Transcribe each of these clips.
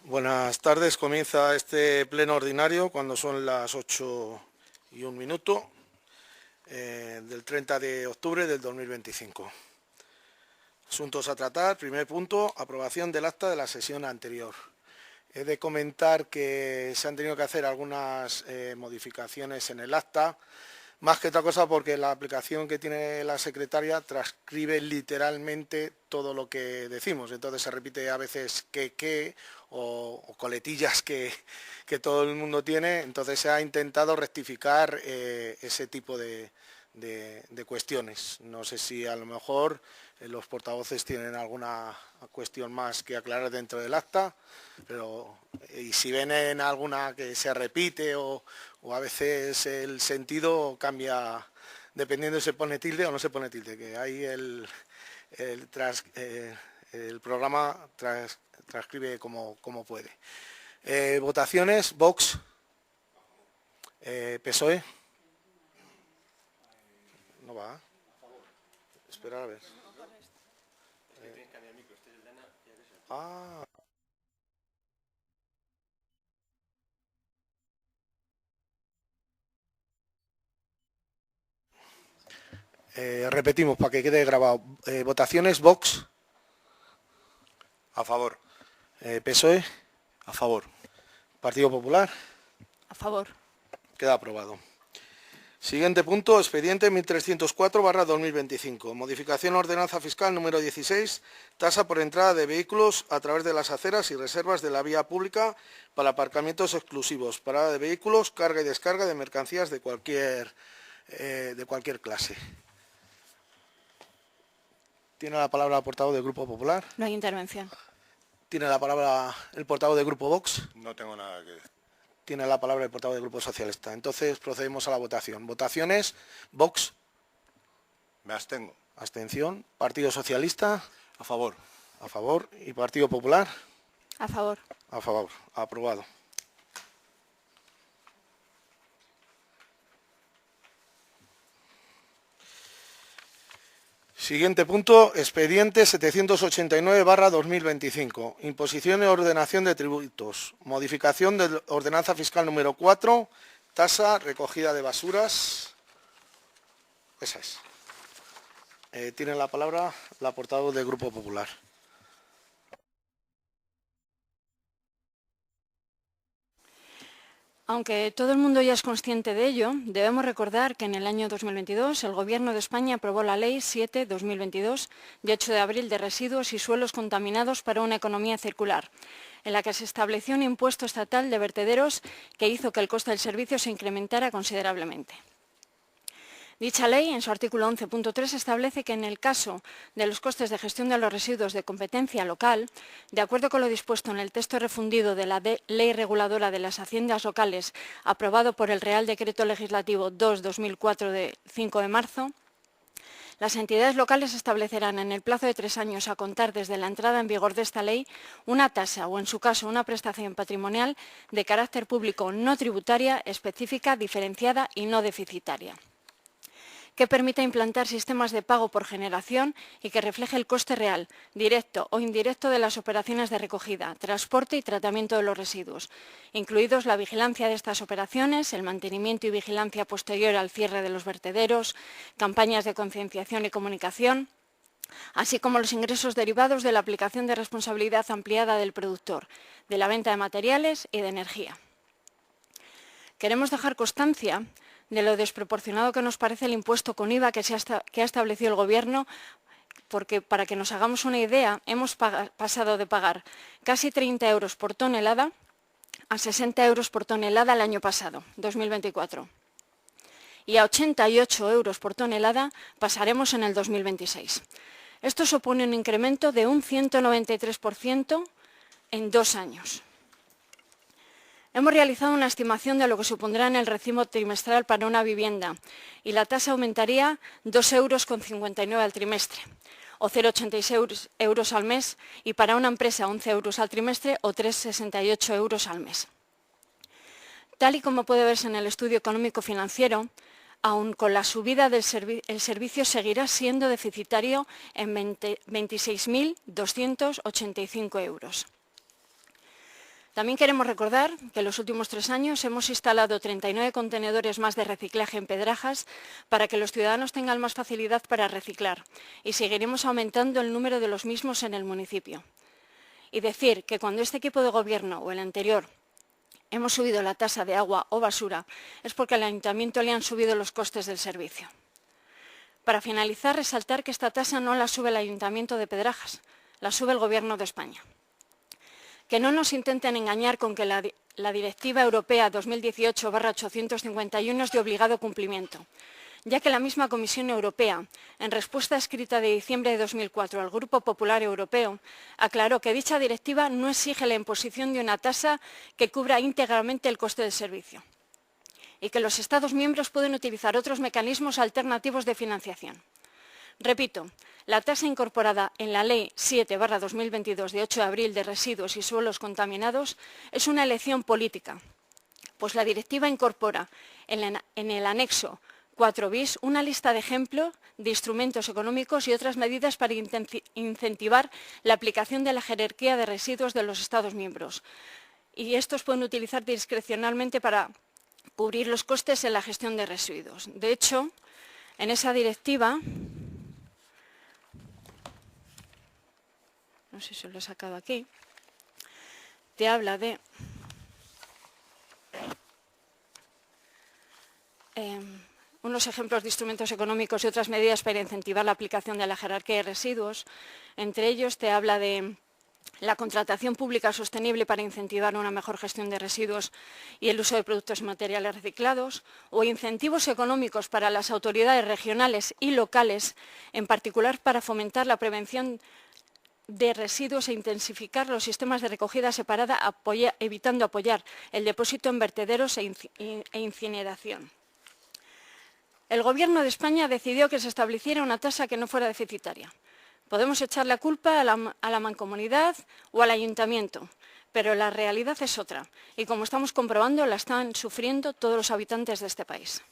Buenas tardes. Comienza este pleno ordinario cuando son las 8:01 del 30 de octubre del 2025. Asuntos a tratar. Primer punto, aprobación del acta de la sesión anterior. He de comentar que se han tenido que hacer algunas modificaciones en el acta, más que otra cosa porque la aplicación que tiene la secretaria transcribe literalmente todo lo que decimos. Entonces se repite a veces que o coletillas que todo el mundo tiene. Entonces se ha intentado rectificar ese tipo de cuestiones. No sé si a lo mejor los portavoces tienen alguna cuestión más que aclarar dentro del acta, pero y si ven en alguna que se repite o a veces el sentido cambia dependiendo si se pone tilde o no se pone tilde, que ahí el programa transcribe como puede. Votaciones, Vox, PSOE. No va. Espera a ver. Repetimos para que quede grabado. Votaciones, Vox. A favor. PSOE. A favor. Partido Popular. A favor. Queda aprobado. Siguiente punto, expediente 1304/2025. Modificación ordenanza fiscal número 16, tasa por entrada de vehículos a través de las aceras y reservas de la vía pública para aparcamientos exclusivos, parada de vehículos, carga y descarga de mercancías de cualquier clase. Tiene la palabra el portavoz del Grupo Popular. No hay intervención. Tiene la palabra el portavoz del Grupo Vox. No tengo nada que decir. Tiene la palabra el portavoz del Grupo Socialista. Entonces procedemos a la votación. Votaciones, Vox. Me abstengo. Abstención. Partido Socialista. A favor. A favor. Y Partido Popular. A favor. A favor. Aprobado. Siguiente punto, expediente 789/2025. Imposición y ordenación de tributos. Modificación de ordenanza fiscal número 4, tasa recogida de basuras. Esa es. Tiene la palabra la portavoz del Grupo Popular. Aunque todo el mundo ya es consciente de ello, debemos recordar que en el año 2022 el Gobierno de España aprobó la Ley 7/2022 de 8 de abril de residuos y suelos contaminados para una economía circular, en la que se estableció un impuesto estatal de vertederos que hizo que el coste del servicio se incrementara considerablemente. Dicha ley, en su artículo 11.3, establece que en el caso de los costes de gestión de los residuos de competencia local, de acuerdo con lo dispuesto en el texto refundido de la Ley Reguladora de las Haciendas Locales, aprobado por el Real Decreto Legislativo 2/2004 de 5 de marzo, las entidades locales establecerán en el plazo de 3 años a contar desde la entrada en vigor de esta ley una tasa o, en su caso, una prestación patrimonial de carácter público no tributaria específica, diferenciada y no deficitaria, que permita implantar sistemas de pago por generación y que refleje el coste real, directo o indirecto de las operaciones de recogida, transporte y tratamiento de los residuos, incluidos la vigilancia de estas operaciones, el mantenimiento y vigilancia posterior al cierre de los vertederos, campañas de concienciación y comunicación, así como los ingresos derivados de la aplicación de responsabilidad ampliada del productor, de la venta de materiales y de energía. Queremos dejar constancia de lo desproporcionado que nos parece el impuesto con IVA que ha establecido el Gobierno, porque, para que nos hagamos una idea, hemos pasado de pagar casi 30 euros por tonelada a 60 euros por tonelada el año pasado, 2024. Y a 88 euros por tonelada pasaremos en el 2026. Esto supone un incremento de un 193% en 2 años. Hemos realizado una estimación de lo que supondrá en el recibo trimestral para una vivienda y la tasa aumentaría 2,59 € al trimestre o 0,86 euros al mes, y para una empresa 11 euros al trimestre o 3,68 euros al mes. Tal y como puede verse en el estudio económico financiero, aun con la subida del servicio seguirá siendo deficitario en 26.285 euros. También queremos recordar que en los últimos 3 años hemos instalado 39 contenedores más de reciclaje en Pedrajas para que los ciudadanos tengan más facilidad para reciclar y seguiremos aumentando el número de los mismos en el municipio. Y decir que cuando este equipo de gobierno o el anterior hemos subido la tasa de agua o basura es porque al ayuntamiento le han subido los costes del servicio. Para finalizar, resaltar que esta tasa no la sube el Ayuntamiento de Pedrajas, la sube el Gobierno de España. Que no nos intenten engañar con que la Directiva Europea 2018/851 es de obligado cumplimiento, ya que la misma Comisión Europea, en respuesta escrita de diciembre de 2004 al Grupo Popular Europeo, aclaró que dicha directiva no exige la imposición de una tasa que cubra íntegramente el coste del servicio y que los Estados miembros pueden utilizar otros mecanismos alternativos de financiación. Repito, la tasa incorporada en la Ley 7/2022 de 8 de abril de residuos y suelos contaminados es una elección política, pues la directiva incorpora en el anexo 4 bis una lista de ejemplos de instrumentos económicos y otras medidas para incentivar la aplicación de la jerarquía de residuos de los Estados miembros. Y estos pueden utilizar discrecionalmente para cubrir los costes en la gestión de residuos. De hecho, en esa directiva, no sé si lo he sacado aquí, te habla de unos ejemplos de instrumentos económicos y otras medidas para incentivar la aplicación de la jerarquía de residuos. Entre ellos te habla de la contratación pública sostenible para incentivar una mejor gestión de residuos y el uso de productos y materiales reciclados, o incentivos económicos para las autoridades regionales y locales, en particular para fomentar la prevención de residuos e intensificar los sistemas de recogida separada, evitando apoyar el depósito en vertederos e incineración. El Gobierno de España decidió que se estableciera una tasa que no fuera deficitaria. Podemos echar la culpa a la Mancomunidad o al Ayuntamiento, pero la realidad es otra, y como estamos comprobando, la están sufriendo todos los habitantes de este país.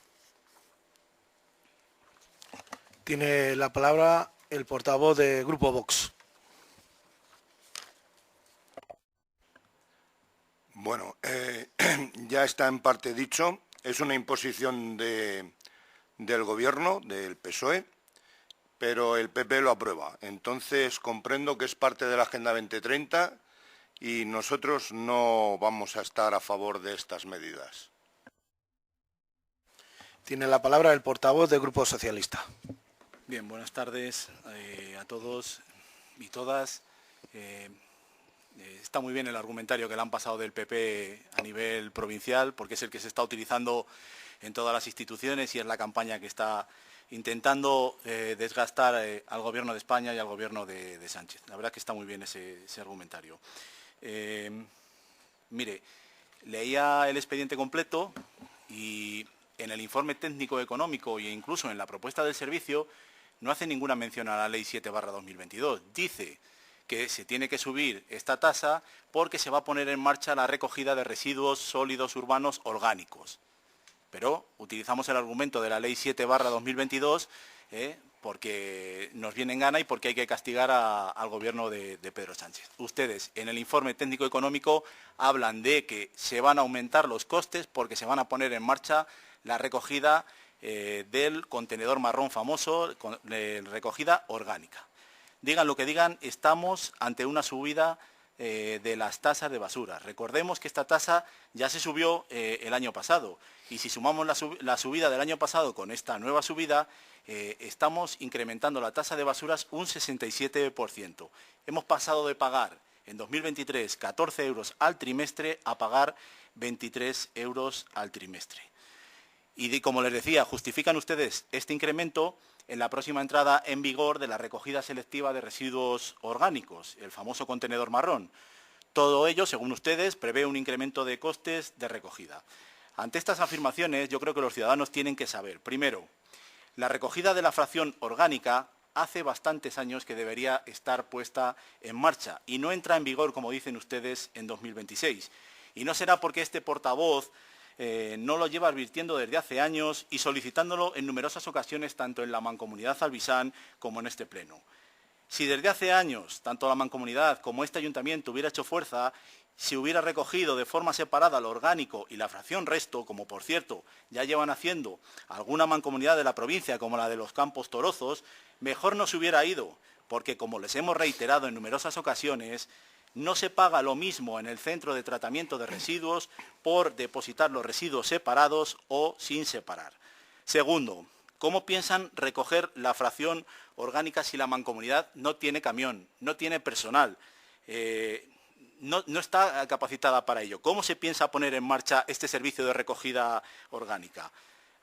Tiene la palabra el portavoz del Grupo Vox. Bueno, ya está en parte dicho. Es una imposición del Gobierno, del PSOE, pero el PP lo aprueba. Entonces comprendo que es parte de la Agenda 2030 y nosotros no vamos a estar a favor de estas medidas. Tiene la palabra el portavoz del Grupo Socialista. Bien, buenas tardes a todos y todas. Está muy bien el argumentario que le han pasado del PP a nivel provincial, porque es el que se está utilizando en todas las instituciones y es la campaña que está intentando desgastar al Gobierno de España y al Gobierno de Sánchez. La verdad que está muy bien ese argumentario. Mire, leía el expediente completo y en el informe técnico económico e incluso en la propuesta del servicio no hace ninguna mención a la Ley 7/2022. Dice que se tiene que subir esta tasa porque se va a poner en marcha la recogida de residuos sólidos urbanos orgánicos. Pero utilizamos el argumento de la Ley 7/2022 porque nos viene en gana y porque hay que castigar al Gobierno de Pedro Sánchez. Ustedes, en el informe técnico económico, hablan de que se van a aumentar los costes porque se van a poner en marcha la recogida del contenedor marrón famoso, recogida orgánica. Digan lo que digan, estamos ante una subida de las tasas de basura. Recordemos que esta tasa ya se subió el año pasado y si sumamos la subida del año pasado con esta nueva subida, estamos incrementando la tasa de basuras un 67%. Hemos pasado de pagar en 2023 14 euros al trimestre a pagar 23 euros al trimestre. Y como les decía, justifican ustedes este incremento en la próxima entrada en vigor de la recogida selectiva de residuos orgánicos, el famoso contenedor marrón. Todo ello, según ustedes, prevé un incremento de costes de recogida. Ante estas afirmaciones, yo creo que los ciudadanos tienen que saber, primero, la recogida de la fracción orgánica hace bastantes años que debería estar puesta en marcha y no entra en vigor, como dicen ustedes, en 2026. Y no será porque este portavoz no lo lleva advirtiendo desde hace años y solicitándolo en numerosas ocasiones tanto en la Mancomunidad Albisán como en este pleno. Si desde hace años tanto la Mancomunidad como este Ayuntamiento hubiera hecho fuerza se hubiera recogido de forma separada lo orgánico y la fracción resto, como por cierto ya llevan haciendo alguna mancomunidad de la provincia, como la de los Campos Torozos, mejor no se hubiera ido, porque como les hemos reiterado en numerosas ocasiones, no se paga lo mismo en el centro de tratamiento de residuos por depositar los residuos separados o sin separar. Segundo, ¿cómo piensan recoger la fracción orgánica si la mancomunidad no tiene camión, no tiene personal? No está capacitada para ello. ¿Cómo se piensa poner en marcha este servicio de recogida orgánica?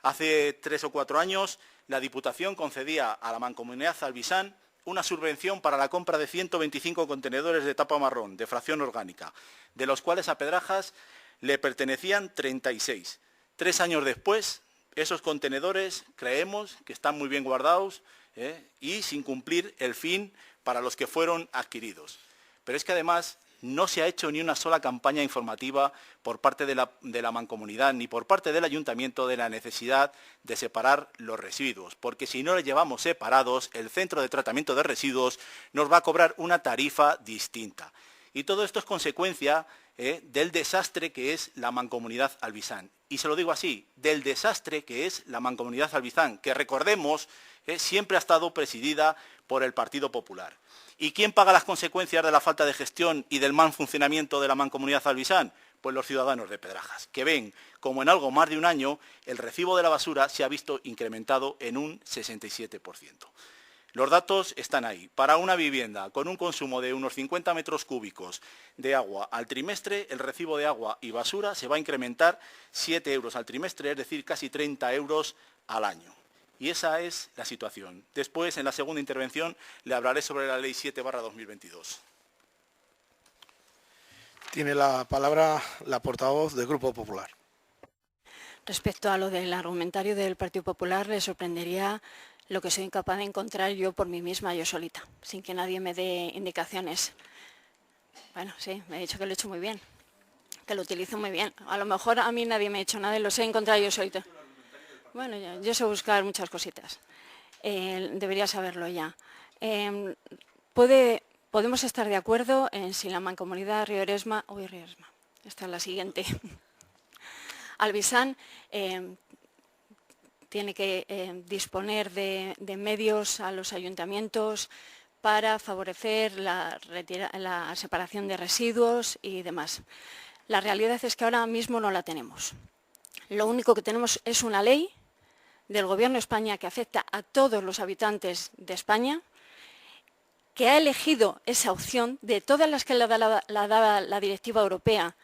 Hace 3 o 4 años, la Diputación concedía a la Mancomunidad Albisán una subvención para la compra de 125 contenedores de tapa marrón, de fracción orgánica, de los cuales a Pedrajas le pertenecían 36. 3 años después, esos contenedores creemos que están muy bien guardados y sin cumplir el fin para los que fueron adquiridos. Pero es que además no se ha hecho ni una sola campaña informativa por parte de la mancomunidad ni por parte del ayuntamiento de la necesidad de separar los residuos, porque si no los llevamos separados, el centro de tratamiento de residuos nos va a cobrar una tarifa distinta. Y todo esto es consecuencia del desastre que es la Mancomunidad Albisán. Y se lo digo así, del desastre que es la Mancomunidad Albisán, que recordemos, siempre ha estado presidida por el Partido Popular. ¿Y quién paga las consecuencias de la falta de gestión y del mal funcionamiento de la Mancomunidad Albisán? Pues los ciudadanos de Pedrajas, que ven como en algo más de un año el recibo de la basura se ha visto incrementado en un 67%. Los datos están ahí. Para una vivienda con un consumo de unos 50 metros cúbicos de agua al trimestre, el recibo de agua y basura se va a incrementar 7 euros al trimestre, es decir, casi 30 euros al año. Y esa es la situación. Después, en la segunda intervención, le hablaré sobre la Ley 7/2022. Tiene la palabra la portavoz del Grupo Popular. Respecto a lo del argumentario del Partido Popular, le sorprendería lo que soy incapaz de encontrar yo por mí misma, yo solita, sin que nadie me dé indicaciones. Bueno, sí, me ha dicho que lo he hecho muy bien, que lo utilizo muy bien. A lo mejor a mí nadie me ha hecho nada y lo sé encontrar yo solita. Bueno, yo sé buscar muchas cositas. Debería saberlo ya. Podemos estar de acuerdo en si la Mancomunidad Río-Eresma... Uy, Río-Eresma, esta es la siguiente. Albisán tiene que disponer de medios a los ayuntamientos para favorecer la separación de residuos y demás. La realidad es que ahora mismo no la tenemos. Lo único que tenemos es una ley del Gobierno de España que afecta a todos los habitantes de España, que ha elegido esa opción de todas las que la daba la Directiva Europea,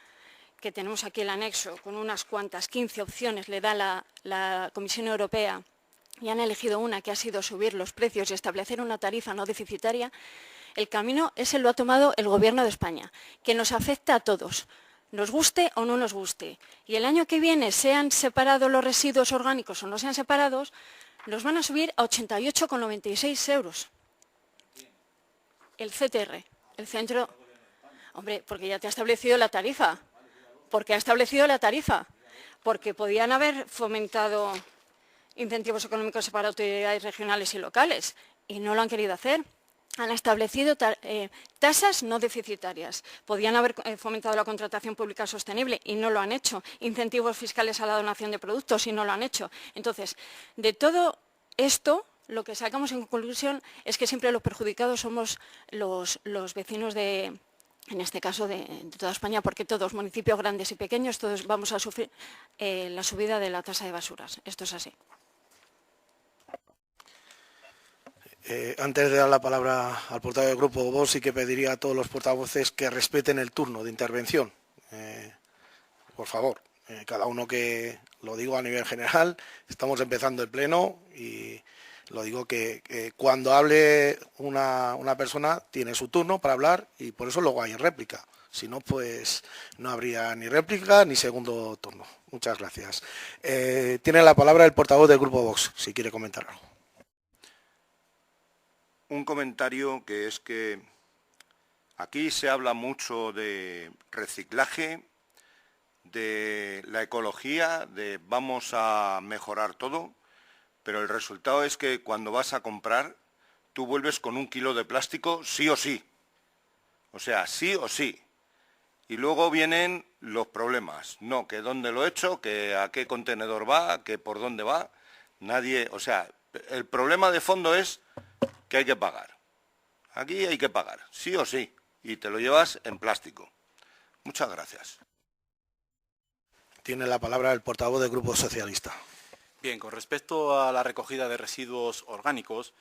que tenemos aquí el anexo, con unas cuantas, 15 opciones le da la Comisión Europea, y han elegido una que ha sido subir los precios y establecer una tarifa no deficitaria. El camino ese lo ha tomado el Gobierno de España, que nos afecta a todos, nos guste o no nos guste. Y el año que viene, sean separados los residuos orgánicos o no sean separados, nos van a subir a 88,96 euros. El CTR, el centro... Hombre, porque ya te ha establecido la tarifa. Porque ha establecido la tarifa. Porque podían haber fomentado incentivos económicos para autoridades regionales y locales. Y no lo han querido hacer. Han establecido tasas no deficitarias. Podían haber fomentado la contratación pública sostenible y no lo han hecho. Incentivos fiscales a la donación de productos y no lo han hecho. Entonces, de todo esto, lo que sacamos en conclusión es que siempre los perjudicados somos los vecinos en este caso de toda España, porque todos, municipios grandes y pequeños, todos vamos a sufrir la subida de la tasa de basuras. Esto es así. Antes de dar la palabra al portavoz del Grupo Vox, sí que pediría a todos los portavoces que respeten el turno de intervención. Por favor, cada uno que, lo digo a nivel general, estamos empezando el pleno y lo digo que cuando hable una persona tiene su turno para hablar y por eso luego hay réplica. Si no, pues no habría ni réplica ni segundo turno. Muchas gracias. Tiene la palabra el portavoz del Grupo Vox, si quiere comentar algo. Un comentario que es que aquí se habla mucho de reciclaje, de la ecología, de vamos a mejorar todo, pero el resultado es que cuando vas a comprar, tú vuelves con 1 kilo de plástico sí o sí. O sea, sí o sí. Y luego vienen los problemas. No, que dónde lo he hecho, que a qué contenedor va, que por dónde va. Nadie, o sea, el problema de fondo es que hay que pagar. Aquí hay que pagar, sí o sí, y te lo llevas en plástico. Muchas gracias. Tiene la palabra el portavoz del Grupo Socialista. Bien, con respecto a la recogida de residuos orgánicos,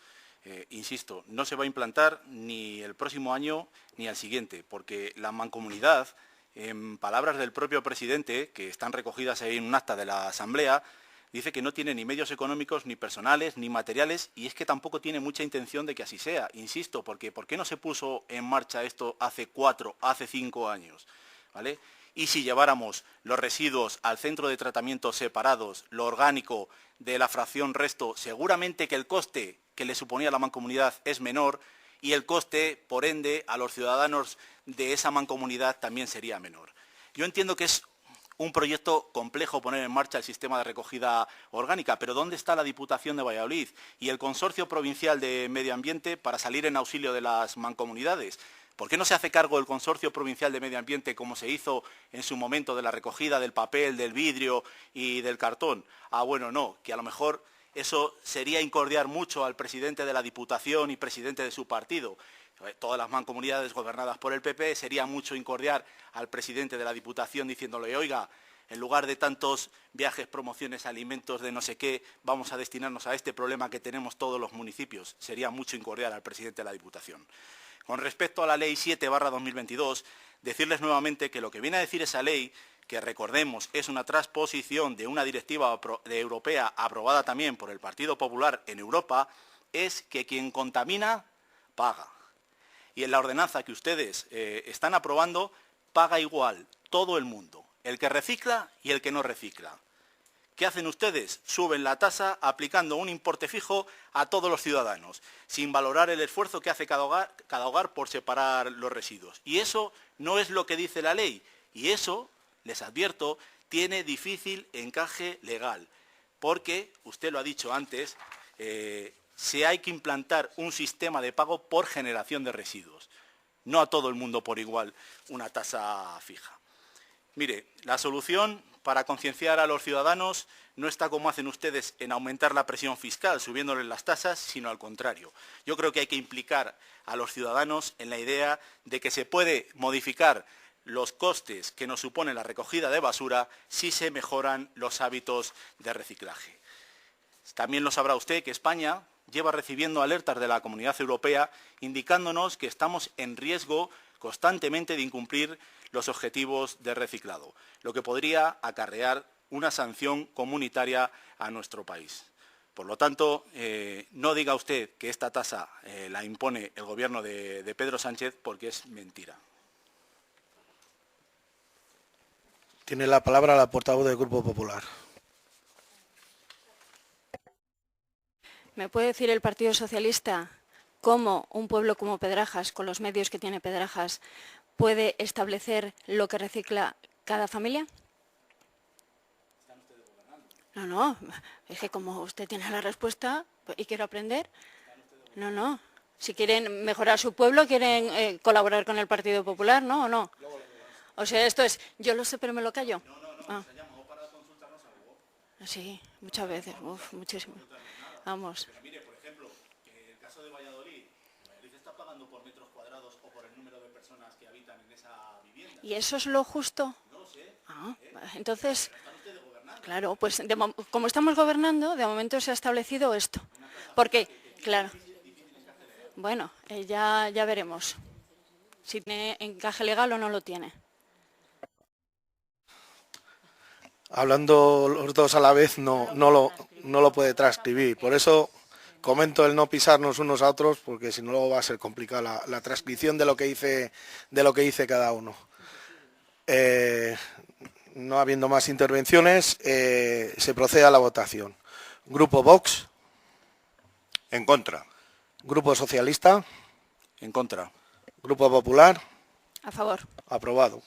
insisto, no se va a implantar ni el próximo año ni al siguiente, porque la mancomunidad, en palabras del propio presidente, que están recogidas ahí en un acta de la Asamblea, dice que no tiene ni medios económicos, ni personales, ni materiales, y es que tampoco tiene mucha intención de que así sea. Insisto, porque ¿por qué no se puso en marcha esto hace 4, hace 5 años? ¿Vale? Y si lleváramos los residuos al centro de tratamiento separados, lo orgánico de la fracción resto, seguramente que el coste que le suponía a la mancomunidad es menor y el coste, por ende, a los ciudadanos de esa mancomunidad también sería menor. Yo entiendo que es un proyecto complejo poner en marcha el sistema de recogida orgánica, pero ¿dónde está la Diputación de Valladolid y el Consorcio Provincial de Medio Ambiente para salir en auxilio de las mancomunidades? ¿Por qué no se hace cargo el Consorcio Provincial de Medio Ambiente como se hizo en su momento de la recogida del papel, del vidrio y del cartón? Ah, bueno, no, que a lo mejor eso sería incordiar mucho al presidente de la Diputación y presidente de su partido. Todas las mancomunidades gobernadas por el PP sería mucho incordiar al presidente de la Diputación diciéndole, oiga, en lugar de tantos viajes, promociones, alimentos de no sé qué, vamos a destinarnos a este problema que tenemos todos los municipios. Sería mucho incordiar al presidente de la Diputación. Con respecto a la Ley 7/2022, decirles nuevamente que lo que viene a decir esa ley, que recordemos es una transposición de una directiva europea aprobada también por el Partido Popular en Europa, es que quien contamina, paga. Y en la ordenanza que ustedes están aprobando, paga igual todo el mundo, el que recicla y el que no recicla. ¿Qué hacen ustedes? Suben la tasa aplicando un importe fijo a todos los ciudadanos, sin valorar el esfuerzo que hace cada hogar por separar los residuos. Y eso no es lo que dice la ley. Y eso, les advierto, tiene difícil encaje legal. Porque, usted lo ha dicho antes, se hay que implantar un sistema de pago por generación de residuos. No a todo el mundo por igual una tasa fija. Mire, la solución para concienciar a los ciudadanos no está como hacen ustedes en aumentar la presión fiscal, subiéndoles las tasas, sino al contrario. Yo creo que hay que implicar a los ciudadanos en la idea de que se puede modificar los costes que nos supone la recogida de basura si se mejoran los hábitos de reciclaje. También lo sabrá usted que España lleva recibiendo alertas de la Comunidad Europea indicándonos que estamos en riesgo constantemente de incumplir los objetivos de reciclado, lo que podría acarrear una sanción comunitaria a nuestro país. Por lo tanto, no diga usted que esta tasa la impone el gobierno de Pedro Sánchez, porque es mentira. Tiene la palabra la portavoz del Grupo Popular. ¿Me puede decir el Partido Socialista cómo un pueblo como Pedrajas, con los medios que tiene Pedrajas, puede establecer lo que recicla cada familia? No, es que como usted tiene la respuesta y quiero aprender, no. Si quieren mejorar su pueblo, quieren colaborar con el Partido Popular, ¿no? ¿O no? O sea, esto es, yo lo sé, pero me lo callo. No, se llamó para consultarnos algo. Sí, muchas veces, muchísimo. Vamos. Pero mire, por ejemplo, en el caso de Valladolid está pagando por metros cuadrados o por el número de personas que habitan en esa vivienda. ¿Y eso es lo justo? No lo sé. Entonces, claro, pues como estamos gobernando, de momento se ha establecido esto. Porque, claro, bueno, ya veremos si tiene encaje legal o no lo tiene. Hablando los dos a la vez no lo puede transcribir. Por eso comento el no pisarnos unos a otros, porque si no luego va a ser complicada la transcripción de lo que dice cada uno. No habiendo más intervenciones, se procede a la votación. Grupo Vox. En contra. Grupo Socialista. En contra. Grupo Popular. A favor. Aprobado.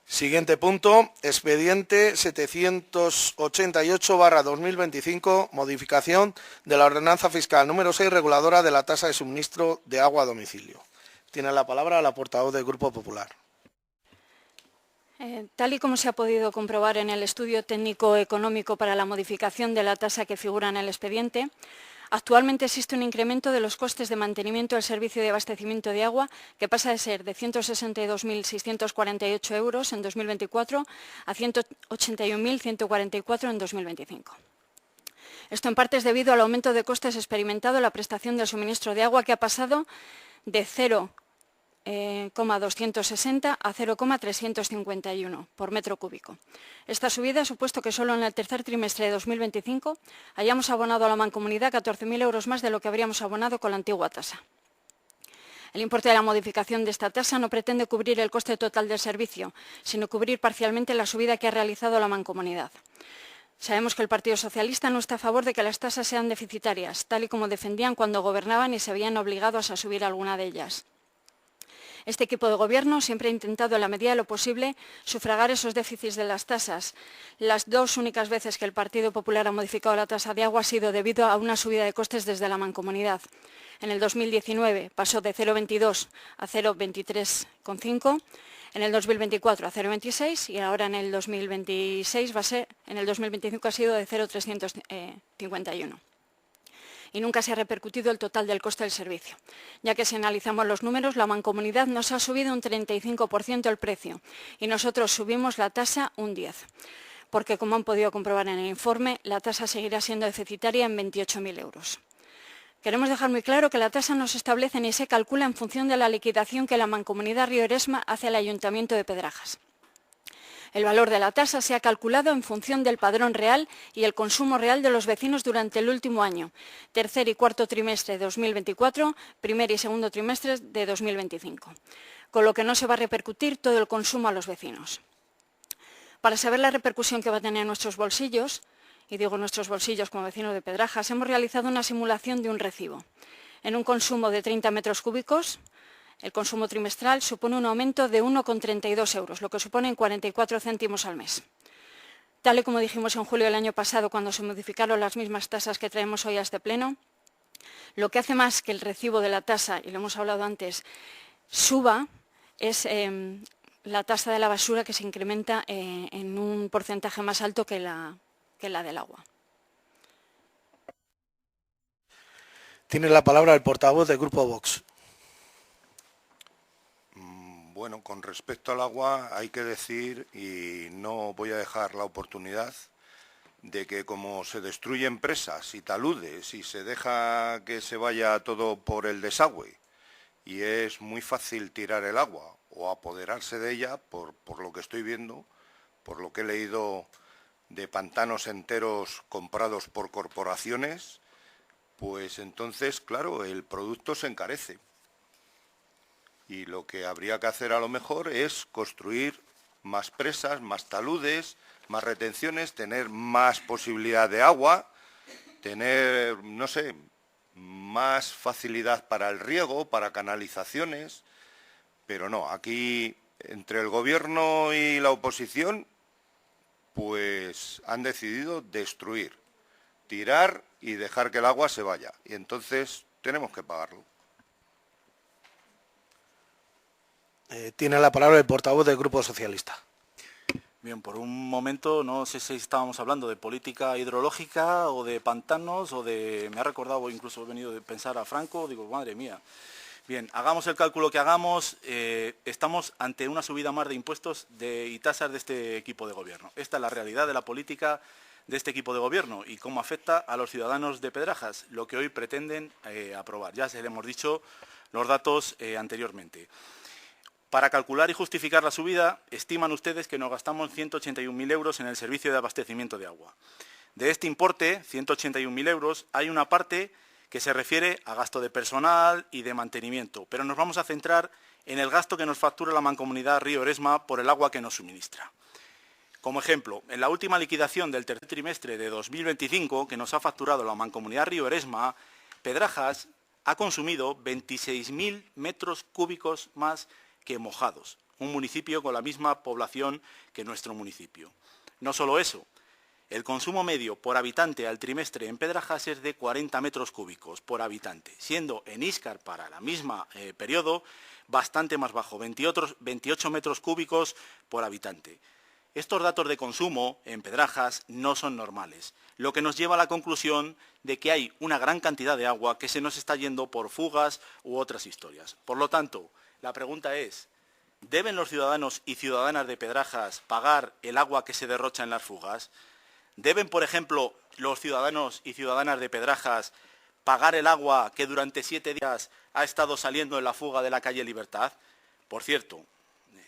Siguiente punto, expediente 788/2025, modificación de la ordenanza fiscal número 6, reguladora de la tasa de suministro de agua a domicilio. Tiene la palabra la portavoz del Grupo Popular. Tal y como se ha podido comprobar en el estudio técnico económico para la modificación de la tasa que figura en el expediente, actualmente existe un incremento de los costes de mantenimiento del servicio de abastecimiento de agua que pasa de ser de 162.648 euros en 2024 a 181.144 en 2025. Esto en parte es debido al aumento de costes experimentado en la prestación del suministro de agua, que ha pasado de 0,260 a 0,351 por metro cúbico. Esta subida ha supuesto que solo en el tercer trimestre de 2025 hayamos abonado a la Mancomunidad 14.000 euros más de lo que habríamos abonado con la antigua tasa. El importe de la modificación de esta tasa no pretende cubrir el coste total del servicio, sino cubrir parcialmente la subida que ha realizado la Mancomunidad. Sabemos que el Partido Socialista no está a favor de que las tasas sean deficitarias, tal y como defendían cuando gobernaban y se veían obligados a subir alguna de ellas. Este equipo de gobierno siempre ha intentado, en la medida de lo posible, sufragar esos déficits de las tasas. Las dos únicas veces que el Partido Popular ha modificado la tasa de agua ha sido debido a una subida de costes desde la Mancomunidad. En el 2019 pasó de 0,22 a 0,23,5, en el 2024 a 0,26 y ahora en el 2026 en el 2025 ha sido de 0,351. Y nunca se ha repercutido el total del coste del servicio, ya que si analizamos los números, la Mancomunidad nos ha subido un 35% el precio y nosotros subimos la tasa un 10%, porque como han podido comprobar en el informe, la tasa seguirá siendo deficitaria en 28.000 euros. Queremos dejar muy claro que la tasa no se establece ni se calcula en función de la liquidación que la Mancomunidad Río Eresma hace al Ayuntamiento de Pedrajas. El valor de la tasa se ha calculado en función del padrón real y el consumo real de los vecinos durante el último año, tercer y cuarto trimestre de 2024, primer y segundo trimestre de 2025, con lo que no se va a repercutir todo el consumo a los vecinos. Para saber la repercusión que va a tener en nuestros bolsillos, y digo nuestros bolsillos como vecinos de Pedrajas, hemos realizado una simulación de un recibo. En un consumo de 30 metros cúbicos, el consumo trimestral supone un aumento de 1,32 euros, lo que supone 44 céntimos al mes. Tal y como dijimos en julio del año pasado, cuando se modificaron las mismas tasas que traemos hoy a este pleno, lo que hace más que el recibo de la tasa, y lo hemos hablado antes, suba, es la tasa de la basura, que se incrementa en un porcentaje más alto que la del agua. Tiene la palabra el portavoz del Grupo Vox. Bueno, con respecto al agua hay que decir, y no voy a dejar la oportunidad, de que como se destruyen presas y taludes y se deja que se vaya todo por el desagüe y es muy fácil tirar el agua o apoderarse de ella, por lo que estoy viendo, por lo que he leído de pantanos enteros comprados por corporaciones, pues entonces, claro, el producto se encarece. Y lo que habría que hacer a lo mejor es construir más presas, más taludes, más retenciones, tener más posibilidad de agua, tener, no sé, más facilidad para el riego, para canalizaciones, pero no, aquí entre el gobierno y la oposición pues han decidido destruir, tirar y dejar que el agua se vaya. Y entonces tenemos que pagarlo. Tiene la palabra el portavoz del Grupo Socialista. Bien, por un momento no sé si estábamos hablando de política hidrológica o de pantanos o de... Me ha recordado, incluso he venido de pensar a Franco, digo, madre mía. Bien, hagamos el cálculo que hagamos, estamos ante una subida más de impuestos y tasas de este equipo de gobierno. Esta es la realidad de la política de este equipo de gobierno y cómo afecta a los ciudadanos de Pedrajas, lo que hoy pretenden aprobar. Ya se le hemos dicho los datos anteriormente. Para calcular y justificar la subida, estiman ustedes que nos gastamos 181.000 euros en el servicio de abastecimiento de agua. De este importe, 181.000 euros, hay una parte que se refiere a gasto de personal y de mantenimiento, pero nos vamos a centrar en el gasto que nos factura la Mancomunidad Río Eresma por el agua que nos suministra. Como ejemplo, en la última liquidación del tercer trimestre de 2025, que nos ha facturado la Mancomunidad Río Eresma, Pedrajas ha consumido 26.000 metros cúbicos más que Mojados, un municipio con la misma población que nuestro municipio. No solo eso, el consumo medio por habitante al trimestre en Pedrajas es de 40 metros cúbicos por habitante, siendo en Íscar para la misma periodo bastante más bajo, 28 metros cúbicos por habitante. Estos datos de consumo en Pedrajas no son normales, lo que nos lleva a la conclusión de que hay una gran cantidad de agua que se nos está yendo por fugas u otras historias. Por lo tanto, la pregunta es, ¿deben los ciudadanos y ciudadanas de Pedrajas pagar el agua que se derrocha en las fugas? ¿Deben, por ejemplo, los ciudadanos y ciudadanas de Pedrajas pagar el agua que durante 7 días ha estado saliendo en la fuga de la calle Libertad? Por cierto,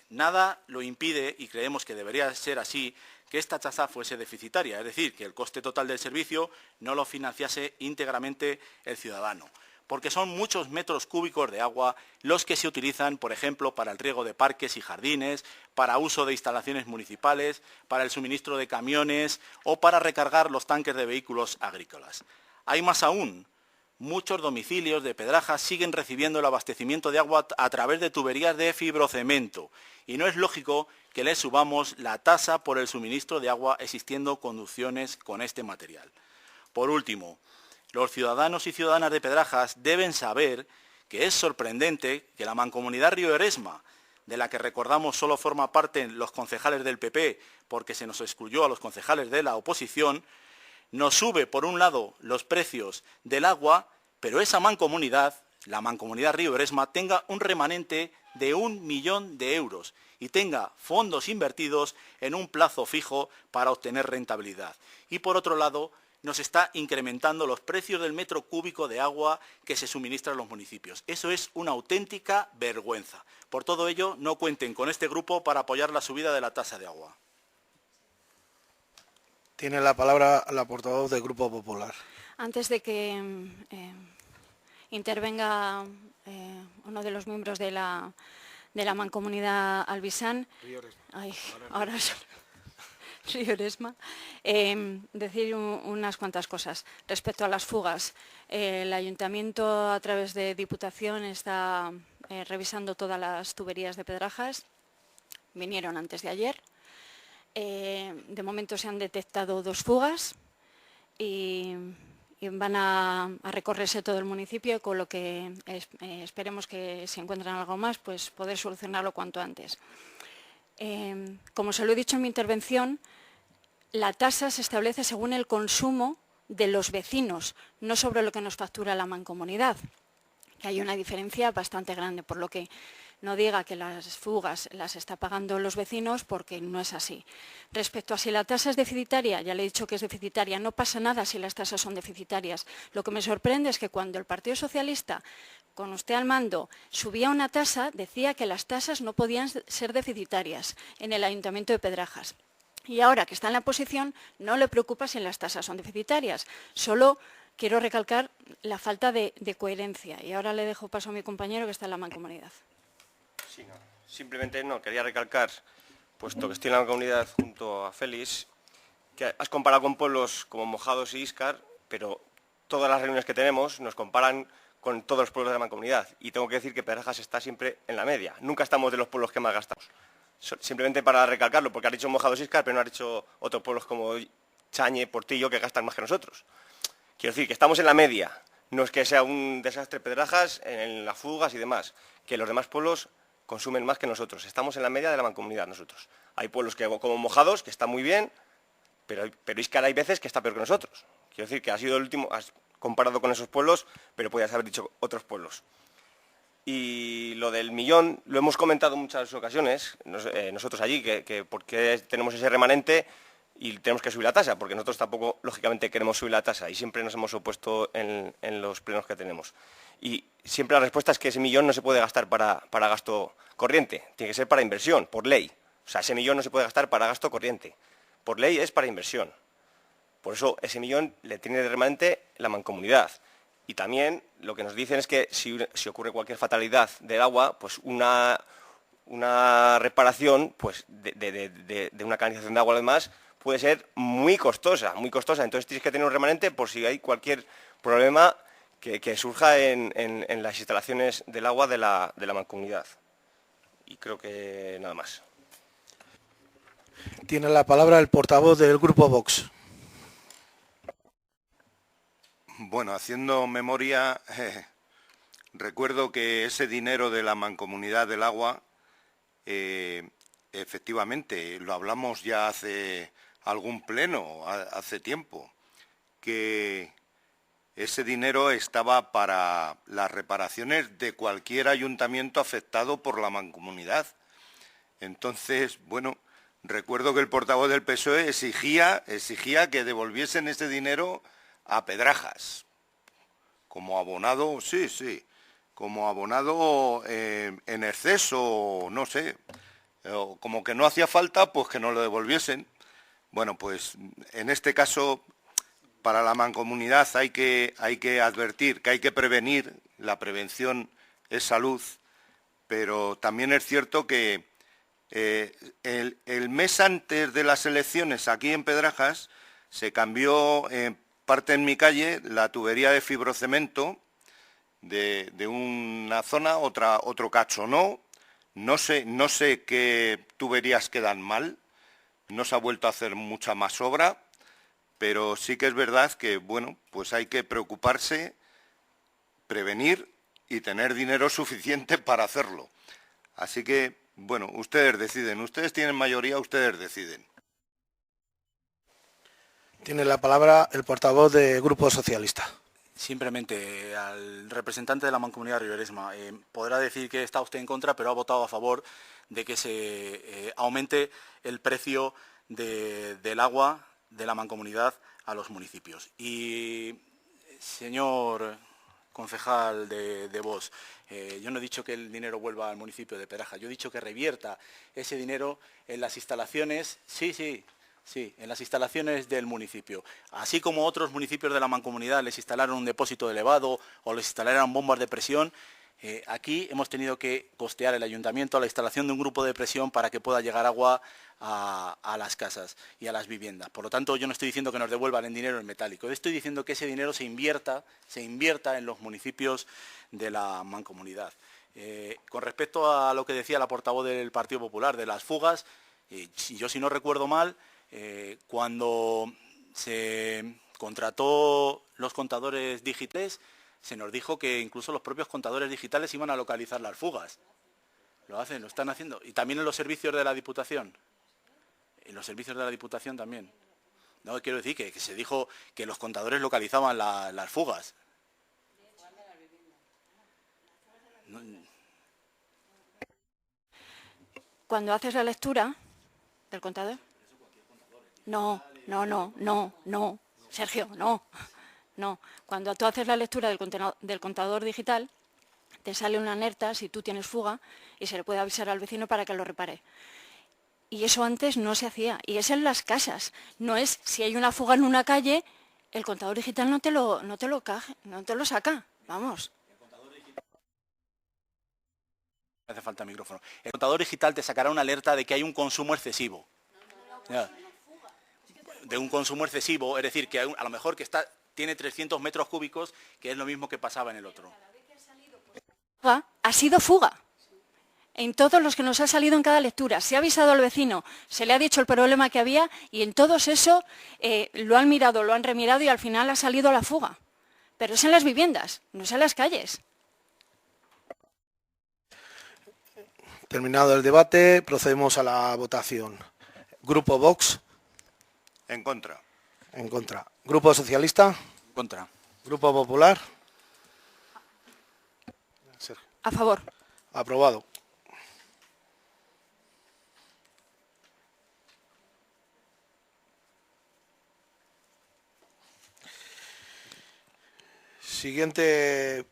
nada lo impide, y creemos que debería ser así, que esta tasa fuese deficitaria, es decir, que el coste total del servicio no lo financiase íntegramente el ciudadano, porque son muchos metros cúbicos de agua los que se utilizan, por ejemplo, para el riego de parques y jardines, para uso de instalaciones municipales, para el suministro de camiones o para recargar los tanques de vehículos agrícolas. Hay más aún. Muchos domicilios de Pedrajas siguen recibiendo el abastecimiento de agua a través de tuberías de fibrocemento y no es lógico que les subamos la tasa por el suministro de agua existiendo conducciones con este material. Por último, los ciudadanos y ciudadanas de Pedrajas deben saber que es sorprendente que la Mancomunidad Río Eresma, de la que recordamos solo forma parte los concejales del PP porque se nos excluyó a los concejales de la oposición, nos sube, por un lado, los precios del agua, pero esa mancomunidad, la Mancomunidad Río Eresma, tenga un remanente de 1 millón de euros y tenga fondos invertidos en un plazo fijo para obtener rentabilidad. Y, por otro lado, nos está incrementando los precios del metro cúbico de agua que se suministra a los municipios. Eso es una auténtica vergüenza. Por todo ello, no cuenten con este grupo para apoyar la subida de la tasa de agua. Tiene la palabra la portavoz del Grupo Popular. Antes de que intervenga uno de los miembros de la Mancomunidad Albisán, Río Eresma, decir unas cuantas cosas. Respecto a las fugas, el Ayuntamiento a través de Diputación está revisando todas las tuberías de Pedrajas. Vinieron antes de ayer. De momento se han detectado 2 fugas y van a recorrerse todo el municipio, con lo que esperemos que si encuentran algo más, pues poder solucionarlo cuanto antes. Como se lo he dicho en mi intervención, la tasa se establece según el consumo de los vecinos, no sobre lo que nos factura la mancomunidad. Hay una diferencia bastante grande, por lo que no diga que las fugas las está pagando los vecinos, porque no es así. Respecto a si la tasa es deficitaria, ya le he dicho que es deficitaria, no pasa nada si las tasas son deficitarias. Lo que me sorprende es que cuando el Partido Socialista, con usted al mando, subía una tasa, decía que las tasas no podían ser deficitarias en el Ayuntamiento de Pedrajas. Y ahora que está en la oposición, no le preocupa si las tasas son deficitarias. Solo quiero recalcar la falta de coherencia. Y ahora le dejo paso a mi compañero que está en la Mancomunidad. Sí, no. Simplemente quería recalcar, puesto que estoy en la Mancomunidad junto a Félix, que has comparado con pueblos como Mojados y Íscar, pero todas las reuniones que tenemos nos comparan con todos los pueblos de la Mancomunidad. Y tengo que decir que Pedrajas está siempre en la media. Nunca estamos de los pueblos que más gastamos. Simplemente para recalcarlo, porque has dicho Mojados y Íscar, pero no has dicho otros pueblos como Chañe, Portillo, que gastan más que nosotros. Quiero decir que estamos en la media. No es que sea un desastre Pedrajas en las fugas y demás, que los demás pueblos consumen más que nosotros. Estamos en la media de la Mancomunidad nosotros. Hay pueblos como Mojados, que está muy bien, pero Íscar hay veces que está peor que nosotros. Quiero decir que has sido el último, has comparado con esos pueblos, pero podías haber dicho otros pueblos. Y lo del millón, lo hemos comentado en muchas ocasiones, nosotros allí, que por qué tenemos ese remanente y tenemos que subir la tasa, porque nosotros tampoco, lógicamente, queremos subir la tasa y siempre nos hemos opuesto en los plenos que tenemos. Y siempre la respuesta es que ese millón no se puede gastar para gasto corriente, tiene que ser para inversión, por ley. O sea, ese millón no se puede gastar para gasto corriente. Por ley es para inversión. Por eso ese millón le tiene de remanente la Mancomunidad. Y también lo que nos dicen es que si ocurre cualquier fatalidad del agua, pues una reparación pues, de una canalización de agua además puede ser muy costosa. Entonces tienes que tener un remanente por si hay cualquier problema que surja en las instalaciones del agua de la Mancomunidad. Y creo que nada más. Tiene la palabra el portavoz del Grupo Vox. Bueno, haciendo memoria, recuerdo que ese dinero de la Mancomunidad del Agua, efectivamente, lo hablamos ya hace algún pleno, hace tiempo, que ese dinero estaba para las reparaciones de cualquier ayuntamiento afectado por la Mancomunidad. Entonces, bueno, recuerdo que el portavoz del PSOE exigía que devolviesen ese dinero a Pedrajas, como abonado, sí, como abonado en exceso, no sé, o como que no hacía falta, pues que no lo devolviesen. Bueno, pues en este caso, para la Mancomunidad hay que advertir que hay que prevenir, la prevención es salud, pero también es cierto que el mes antes de las elecciones aquí en Pedrajas se cambió parte en mi calle la tubería de fibrocemento de una zona, otro cacho no sé qué tuberías quedan mal, no se ha vuelto a hacer mucha más obra, pero sí que es verdad que, bueno, pues hay que preocuparse, prevenir y tener dinero suficiente para hacerlo. Así que, bueno, ustedes deciden, ustedes tienen mayoría, ustedes deciden. Tiene la palabra el portavoz del Grupo Socialista. Simplemente al representante de la Mancomunidad Riberesma, podrá decir que está usted en contra, pero ha votado a favor de que se aumente el precio del agua de la Mancomunidad a los municipios. Y, señor concejal de Vox, yo no he dicho que el dinero vuelva al municipio de Pedrajas, yo he dicho que revierta ese dinero en las instalaciones, sí, en las instalaciones del municipio. Así como otros municipios de la Mancomunidad les instalaron un depósito elevado o les instalaron bombas de presión, aquí hemos tenido que costear el ayuntamiento la instalación de un grupo de presión para que pueda llegar agua a las casas y a las viviendas. Por lo tanto, yo no estoy diciendo que nos devuelvan el dinero en metálico, estoy diciendo que ese dinero se invierta en los municipios de la Mancomunidad. Con respecto a lo que decía la portavoz del Partido Popular de las fugas, yo si no recuerdo mal, cuando se contrató los contadores digitales, se nos dijo que incluso los propios contadores digitales iban a localizar las fugas. Lo están haciendo. Y también en los servicios de la Diputación. En los servicios de la Diputación también. No, quiero decir que se dijo que los contadores localizaban las fugas. Cuando haces la lectura del contador... No, Sergio, no. Cuando tú haces la lectura del contador digital, te sale una alerta si tú tienes fuga y se le puede avisar al vecino para que lo repare. Y eso antes no se hacía, y es en las casas. No es si hay una fuga en una calle, el contador digital no te lo saca, vamos. Hace falta micrófono. El contador digital te sacará una alerta de que hay un consumo excesivo. De un consumo excesivo, es decir, que a lo mejor que tiene 300 metros cúbicos, que es lo mismo que pasaba en el otro. Ha sido fuga. En todos los que nos ha salido en cada lectura, se ha avisado al vecino, se le ha dicho el problema que había y en todos eso lo han mirado, lo han remirado y al final ha salido la fuga. Pero es en las viviendas, no es en las calles. Terminado el debate, procedemos a la votación. Grupo Vox. En contra. En contra. Grupo Socialista. Contra. Grupo Popular. A favor. Aprobado. Siguiente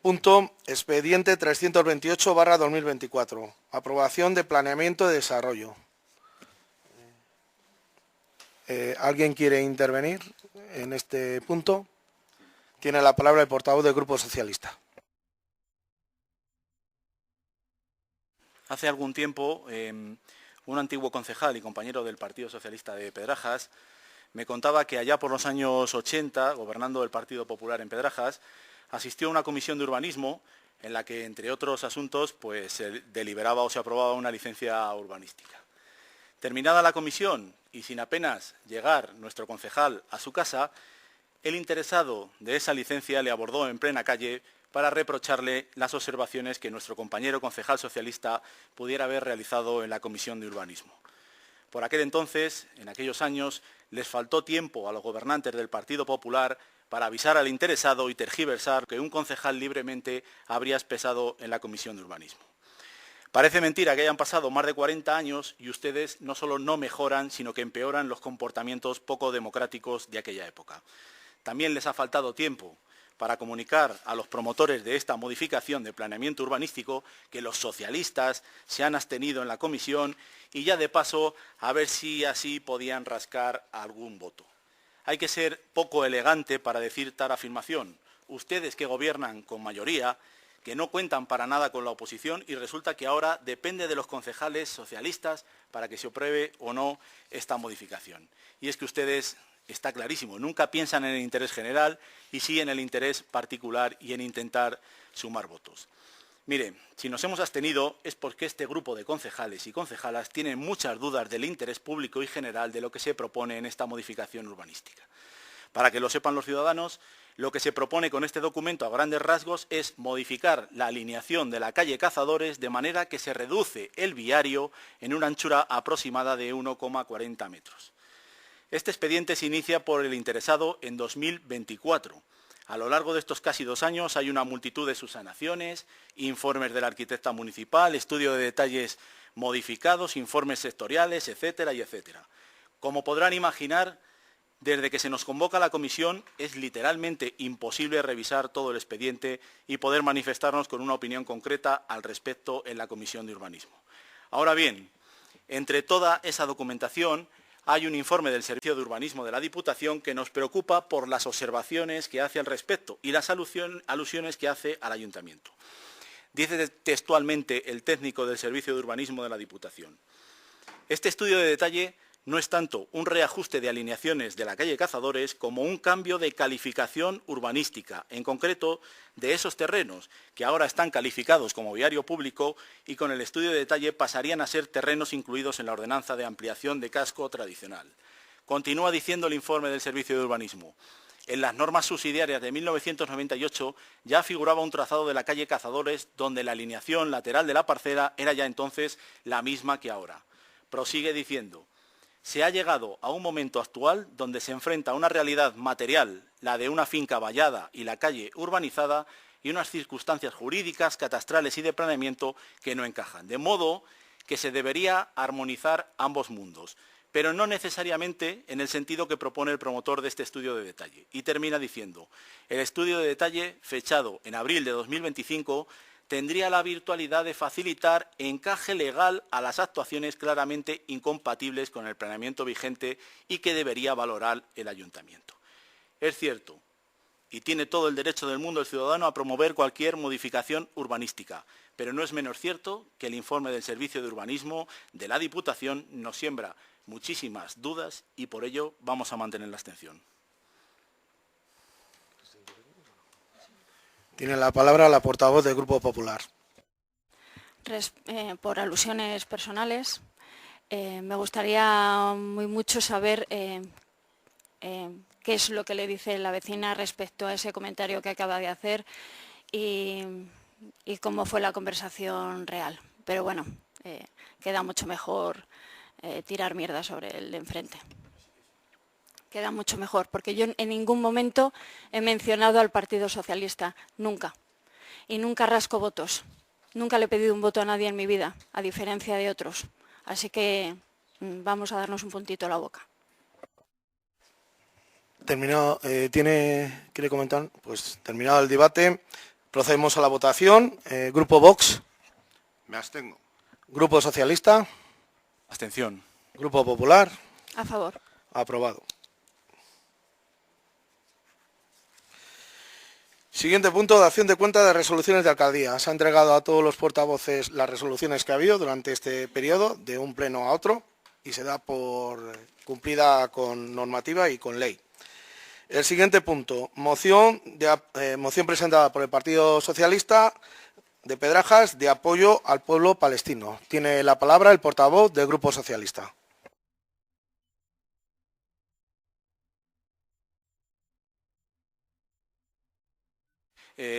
punto, expediente 328/2024. Aprobación de planeamiento de desarrollo. ¿Alguien quiere intervenir en este punto? Tiene la palabra el portavoz del Grupo Socialista. Hace algún tiempo, un antiguo concejal y compañero del Partido Socialista de Pedrajas me contaba que allá por los años 80, gobernando el Partido Popular en Pedrajas, asistió a una comisión de urbanismo en la que, entre otros asuntos, pues se deliberaba o se aprobaba una licencia urbanística. Terminada la comisión y sin apenas llegar nuestro concejal a su casa, el interesado de esa licencia le abordó en plena calle para reprocharle las observaciones que nuestro compañero concejal socialista pudiera haber realizado en la Comisión de Urbanismo. Por aquel entonces, en aquellos años, les faltó tiempo a los gobernantes del Partido Popular para avisar al interesado y tergiversar que un concejal libremente habría expresado en la Comisión de Urbanismo. Parece mentira que hayan pasado más de 40 años y ustedes no solo no mejoran, sino que empeoran los comportamientos poco democráticos de aquella época. También les ha faltado tiempo para comunicar a los promotores de esta modificación de planeamiento urbanístico que los socialistas se han abstenido en la comisión y ya de paso a ver si así podían rascar algún voto. Hay que ser poco elegante para decir tal afirmación. Ustedes que gobiernan con mayoría, que no cuentan para nada con la oposición y resulta que ahora depende de los concejales socialistas para que se apruebe o no esta modificación. Y es que ustedes, está clarísimo, nunca piensan en el interés general y sí en el interés particular y en intentar sumar votos. Mire, si nos hemos abstenido es porque este grupo de concejales y concejalas tienen muchas dudas del interés público y general de lo que se propone en esta modificación urbanística. Para que lo sepan los ciudadanos, lo que se propone con este documento a grandes rasgos es modificar la alineación de la calle Cazadores de manera que se reduce el viario en una anchura aproximada de 1,40 metros. Este expediente se inicia por el interesado en 2024. A lo largo de estos casi 2 años hay una multitud de subsanaciones, informes del arquitecta municipal, estudio de detalles modificados, informes sectoriales, etcétera y etcétera. Como podrán imaginar, desde que se nos convoca a la comisión es literalmente imposible revisar todo el expediente y poder manifestarnos con una opinión concreta al respecto en la Comisión de Urbanismo. Ahora bien, entre toda esa documentación hay un informe del Servicio de Urbanismo de la Diputación que nos preocupa por las observaciones que hace al respecto y las alusiones que hace al Ayuntamiento. Dice textualmente el técnico del Servicio de Urbanismo de la Diputación: este estudio de detalle no es tanto un reajuste de alineaciones de la calle Cazadores como un cambio de calificación urbanística, en concreto de esos terrenos que ahora están calificados como viario público y con el estudio de detalle pasarían a ser terrenos incluidos en la ordenanza de ampliación de casco tradicional. Continúa diciendo el informe del Servicio de Urbanismo: en las normas subsidiarias de 1998 ya figuraba un trazado de la calle Cazadores donde la alineación lateral de la parcela era ya entonces la misma que ahora. Prosigue diciendo: se ha llegado a un momento actual donde se enfrenta una realidad material, la de una finca vallada y la calle urbanizada, y unas circunstancias jurídicas, catastrales y de planeamiento que no encajan. De modo que se debería armonizar ambos mundos, pero no necesariamente en el sentido que propone el promotor de este estudio de detalle. Y termina diciendo: el estudio de detalle, fechado en abril de 2025, tendría la virtualidad de facilitar encaje legal a las actuaciones claramente incompatibles con el planeamiento vigente y que debería valorar el Ayuntamiento. Es cierto, y tiene todo el derecho del mundo el ciudadano a promover cualquier modificación urbanística, pero no es menos cierto que el informe del Servicio de Urbanismo de la Diputación nos siembra muchísimas dudas y por ello vamos a mantener la abstención. Tiene la palabra la portavoz del Grupo Popular. Por alusiones personales, me gustaría muy mucho saber qué es lo que le dice la vecina respecto a ese comentario que acaba de hacer y cómo fue la conversación real. Pero bueno, queda mucho mejor tirar mierda sobre el de enfrente. Queda mucho mejor, porque yo en ningún momento he mencionado al Partido Socialista, nunca. Y nunca rasco votos. Nunca le he pedido un voto a nadie en mi vida, a diferencia de otros. Así que vamos a darnos un puntito a la boca. Terminado, ¿quiere comentar? Pues terminado el debate, procedemos a la votación. Grupo Vox. Me abstengo. Grupo Socialista. Abstención. Grupo Popular. A favor. Aprobado. Siguiente punto, dación de cuenta de resoluciones de alcaldía. Se ha entregado a todos los portavoces las resoluciones que ha habido durante este periodo, de un pleno a otro, y se da por cumplida con normativa y con ley. El siguiente punto, moción presentada por el Partido Socialista de Pedrajas de apoyo al pueblo palestino. Tiene la palabra el portavoz del Grupo Socialista.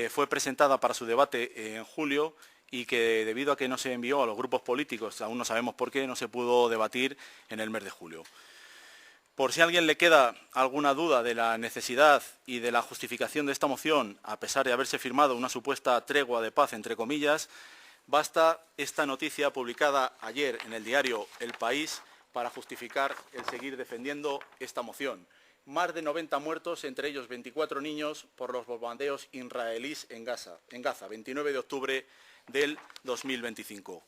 fue presentada para su debate en julio y que debido a que no se envió a los grupos políticos, aún no sabemos por qué, no se pudo debatir en el mes de julio. Por si a alguien le queda alguna duda de la necesidad y de la justificación de esta moción, a pesar de haberse firmado una supuesta tregua de paz, entre comillas, basta esta noticia publicada ayer en el diario El País para justificar el seguir defendiendo esta moción. Más de 90 muertos, entre ellos 24 niños, por los bombardeos israelíes en Gaza, 29 de octubre del 2025.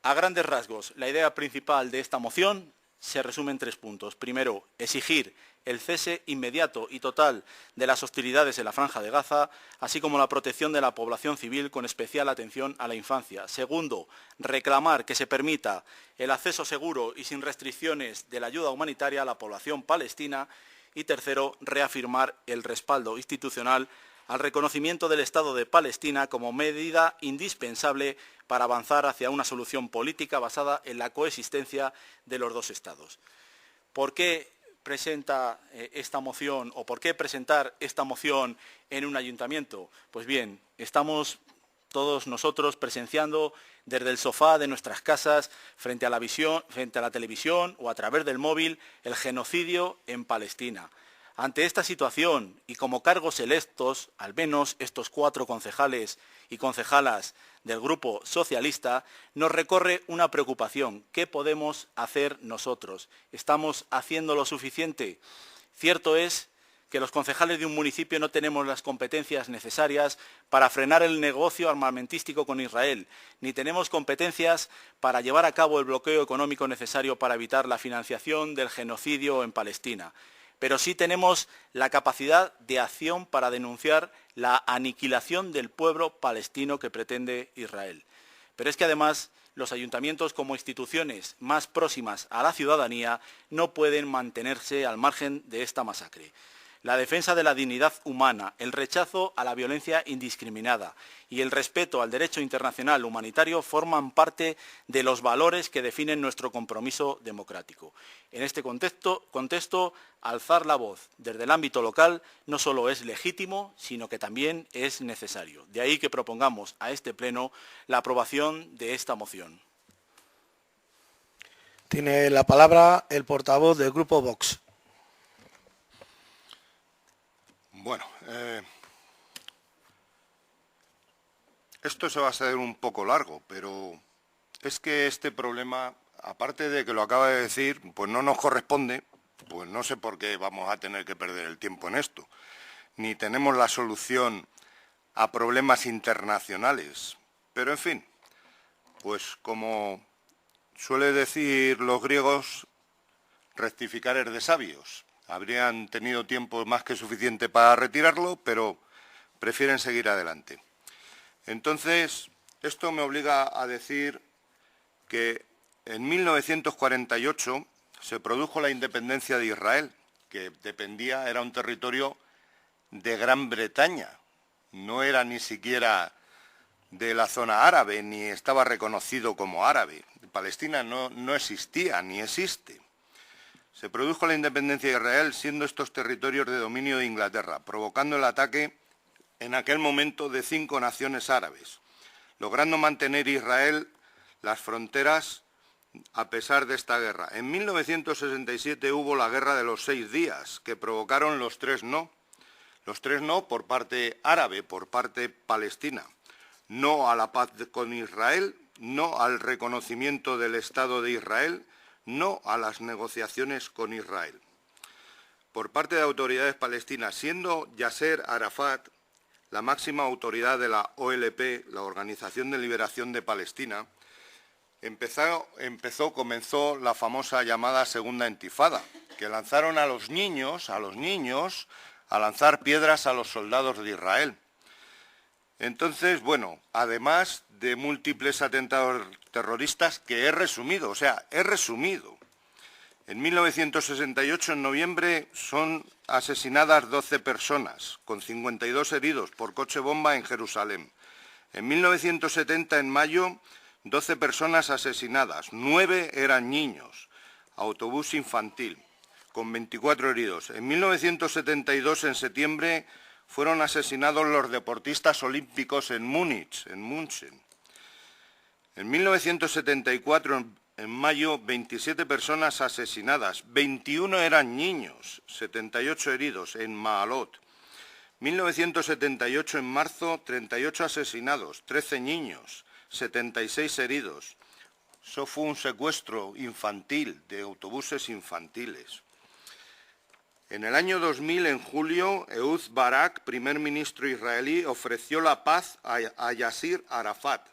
A grandes rasgos, la idea principal de esta moción se resume en 3 puntos. Primero, exigir el cese inmediato y total de las hostilidades en la Franja de Gaza, así como la protección de la población civil con especial atención a la infancia. Segundo, reclamar que se permita el acceso seguro y sin restricciones de la ayuda humanitaria a la población palestina. Y tercero, reafirmar el respaldo institucional al reconocimiento del Estado de Palestina como medida indispensable para avanzar hacia una solución política basada en la coexistencia de los 2 Estados. ¿Por qué presenta esta moción o por qué presentar esta moción en un ayuntamiento? Pues bien, estamos todos nosotros presenciando desde el sofá de nuestras casas, frente a la televisión o a través del móvil, el genocidio en Palestina. Ante esta situación y como cargos electos, al menos estos 4 concejales y concejalas del Grupo Socialista, nos recorre una preocupación. ¿Qué podemos hacer nosotros? ¿Estamos haciendo lo suficiente? Cierto es que los concejales de un municipio no tenemos las competencias necesarias para frenar el negocio armamentístico con Israel, ni tenemos competencias para llevar a cabo el bloqueo económico necesario para evitar la financiación del genocidio en Palestina. Pero sí tenemos la capacidad de acción para denunciar la aniquilación del pueblo palestino que pretende Israel. Pero es que además los ayuntamientos como instituciones más próximas a la ciudadanía no pueden mantenerse al margen de esta masacre. La defensa de la dignidad humana, el rechazo a la violencia indiscriminada y el respeto al derecho internacional humanitario forman parte de los valores que definen nuestro compromiso democrático. En este contexto, alzar la voz desde el ámbito local no solo es legítimo, sino que también es necesario. De ahí que propongamos a este Pleno la aprobación de esta moción. Tiene la palabra el portavoz del Grupo Vox. Bueno, esto se va a hacer un poco largo, pero es que este problema, aparte de que lo acaba de decir, pues no nos corresponde, pues no sé por qué vamos a tener que perder el tiempo en esto. Ni tenemos la solución a problemas internacionales. Pero en fin, pues como suele decir los griegos, rectificar es de sabios. Habrían tenido tiempo más que suficiente para retirarlo, pero prefieren seguir adelante. Entonces, esto me obliga a decir que en 1948 se produjo la independencia de Israel, que era un territorio de Gran Bretaña, no era ni siquiera de la zona árabe, ni estaba reconocido como árabe. Palestina no existía, ni existe. Se produjo la independencia de Israel siendo estos territorios de dominio de Inglaterra, provocando el ataque en aquel momento de 5 naciones árabes, logrando mantener Israel las fronteras a pesar de esta guerra. En 1967 hubo la Guerra de los 6 días, que provocaron los 3 no. Los 3 no por parte árabe, por parte palestina. No a la paz con Israel, no al reconocimiento del Estado de Israel, no a las negociaciones con Israel. Por parte de autoridades palestinas, siendo Yasser Arafat la máxima autoridad de la OLP, la Organización de Liberación de Palestina, comenzó la famosa llamada Segunda Intifada, que lanzaron a los niños a lanzar piedras a los soldados de Israel. Entonces, bueno, además de múltiples atentados terroristas que he resumido. En 1968, en noviembre, son asesinadas 12 personas, con 52 heridos por coche bomba en Jerusalén. En 1970, en mayo, 12 personas asesinadas, 9 eran niños, autobús infantil, con 24 heridos. En 1972, en septiembre, fueron asesinados los deportistas olímpicos en Múnich, en München. En 1974, en mayo, 27 personas asesinadas, 21 eran niños, 78 heridos en Maalot. 1978, en marzo, 38 asesinados, 13 niños, 76 heridos. Eso fue un secuestro infantil, de autobuses infantiles. En el año 2000, en julio, Ehud Barak, primer ministro israelí, ofreció la paz a Yasser Arafat.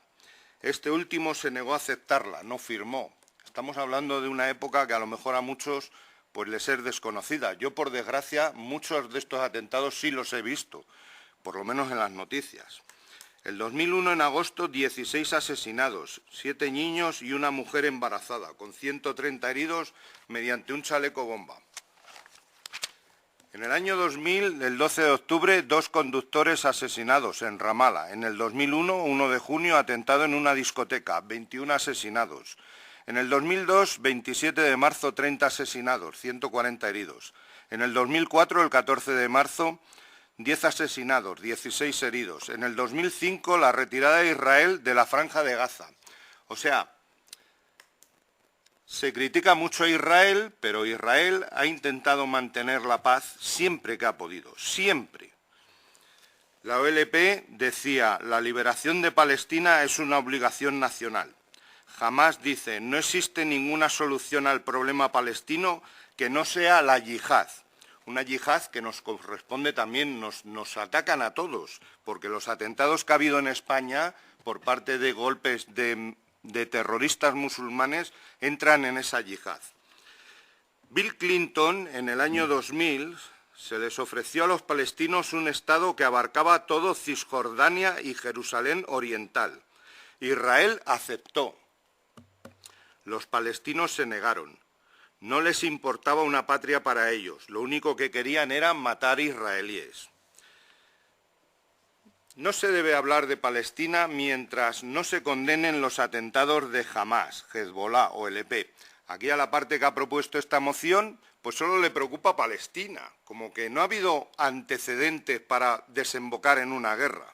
Este último se negó a aceptarla, no firmó. Estamos hablando de una época que a lo mejor a muchos pues les es desconocida. Yo, por desgracia, muchos de estos atentados sí los he visto, por lo menos en las noticias. El 2001, en agosto, 16 asesinados, 7 niños y una mujer embarazada, con 130 heridos mediante un chaleco bomba. En el año 2000, el 12 de octubre, 2 conductores asesinados en Ramallah. En el 2001, 1 de junio, atentado en una discoteca, 21 asesinados. En el 2002, 27 de marzo, 30 asesinados, 140 heridos. En el 2004, el 14 de marzo, 10 asesinados, 16 heridos. En el 2005, la retirada de Israel de la Franja de Gaza. O sea, se critica mucho a Israel, pero Israel ha intentado mantener la paz siempre que ha podido, siempre. La OLP decía, la liberación de Palestina es una obligación nacional. Hamás dice, no existe ninguna solución al problema palestino que no sea la yihad. Una yihad que nos corresponde también, nos atacan a todos, porque los atentados que ha habido en España por parte de golpes de terroristas musulmanes entran en esa yihad. Bill Clinton, en el año 2000, se les ofreció a los palestinos un Estado que abarcaba todo Cisjordania y Jerusalén Oriental. Israel aceptó. Los palestinos se negaron. No les importaba una patria para ellos. Lo único que querían era matar israelíes. No se debe hablar de Palestina mientras no se condenen los atentados de Hamás, Hezbollah o OLP. Aquí a la parte que ha propuesto esta moción, pues solo le preocupa Palestina, como que no ha habido antecedentes para desembocar en una guerra.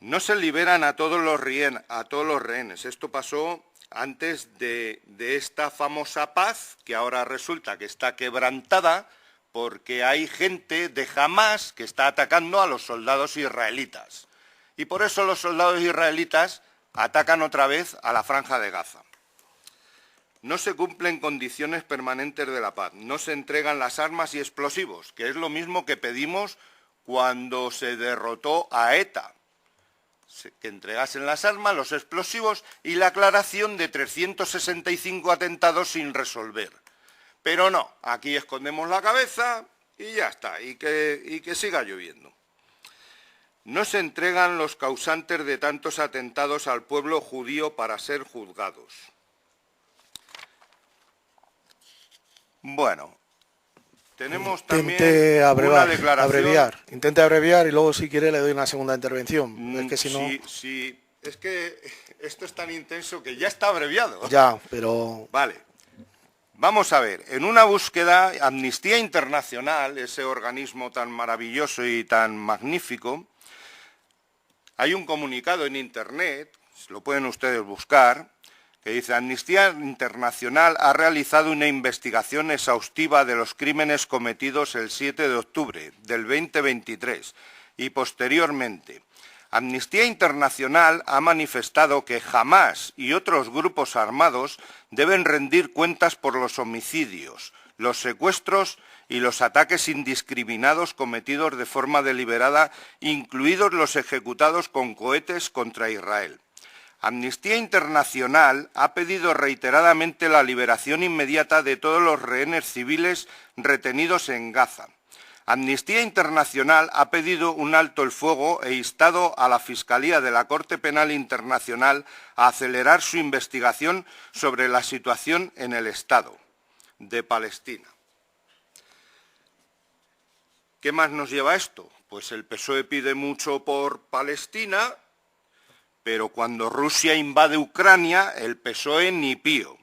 No se liberan a todos los rehenes. Esto pasó antes de esta famosa paz, que ahora resulta que está quebrantada, porque hay gente de Hamás que está atacando a los soldados israelitas. Y por eso los soldados israelitas atacan otra vez a la Franja de Gaza. No se cumplen condiciones permanentes de la paz, no se entregan las armas y explosivos, que es lo mismo que pedimos cuando se derrotó a ETA. Que entregasen las armas, los explosivos y la aclaración de 365 atentados sin resolver. Pero no, aquí escondemos la cabeza y ya está, y que siga lloviendo. No se entregan los causantes de tantos atentados al pueblo judío para ser juzgados. Bueno, tenemos también una declaración. Intente abreviar y luego si quiere le doy una segunda intervención. Es que si no... Sí, es que esto es tan intenso que ya está abreviado. Ya, pero... Vale. Vamos a ver, en una búsqueda, Amnistía Internacional, ese organismo tan maravilloso y tan magnífico, hay un comunicado en Internet, lo pueden ustedes buscar, que dice: Amnistía Internacional ha realizado una investigación exhaustiva de los crímenes cometidos el 7 de octubre del 2023 y posteriormente. Amnistía Internacional ha manifestado que Hamás y otros grupos armados deben rendir cuentas por los homicidios, los secuestros y los ataques indiscriminados cometidos de forma deliberada, incluidos los ejecutados con cohetes contra Israel. Amnistía Internacional ha pedido reiteradamente la liberación inmediata de todos los rehenes civiles retenidos en Gaza. Amnistía Internacional ha pedido un alto el fuego e instado a la Fiscalía de la Corte Penal Internacional a acelerar su investigación sobre la situación en el Estado de Palestina. ¿Qué más nos lleva a esto? Pues el PSOE pide mucho por Palestina, pero cuando Rusia invade Ucrania, el PSOE ni pío.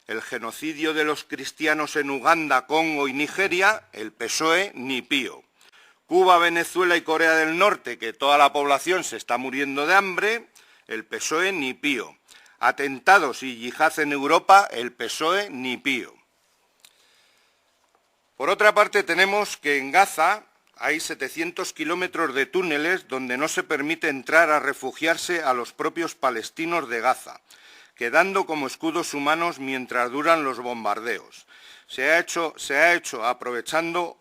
El genocidio de los cristianos en Uganda, Congo y Nigeria, el PSOE ni pío. Cuba, Venezuela y Corea del Norte, que toda la población se está muriendo de hambre, el PSOE ni pío. Atentados y yihad en Europa, el PSOE ni pío. Por otra parte, tenemos que en Gaza hay 700 kilómetros de túneles donde no se permite entrar a refugiarse a los propios palestinos de Gaza, quedando como escudos humanos mientras duran los bombardeos. Se ha hecho aprovechando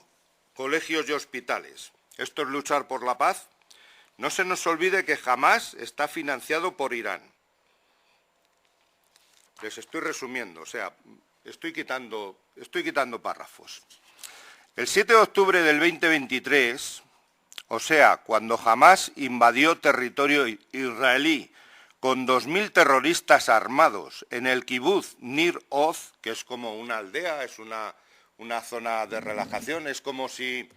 colegios y hospitales. ¿Esto es luchar por la paz? No se nos olvide que Hamás está financiado por Irán. Les estoy resumiendo, o sea, estoy quitando párrafos. El 7 de octubre del 2023, o sea, cuando Hamás invadió territorio israelí con 2.000 terroristas armados en el kibutz Nir Oz, que es como una aldea, es una zona de relajación, es como si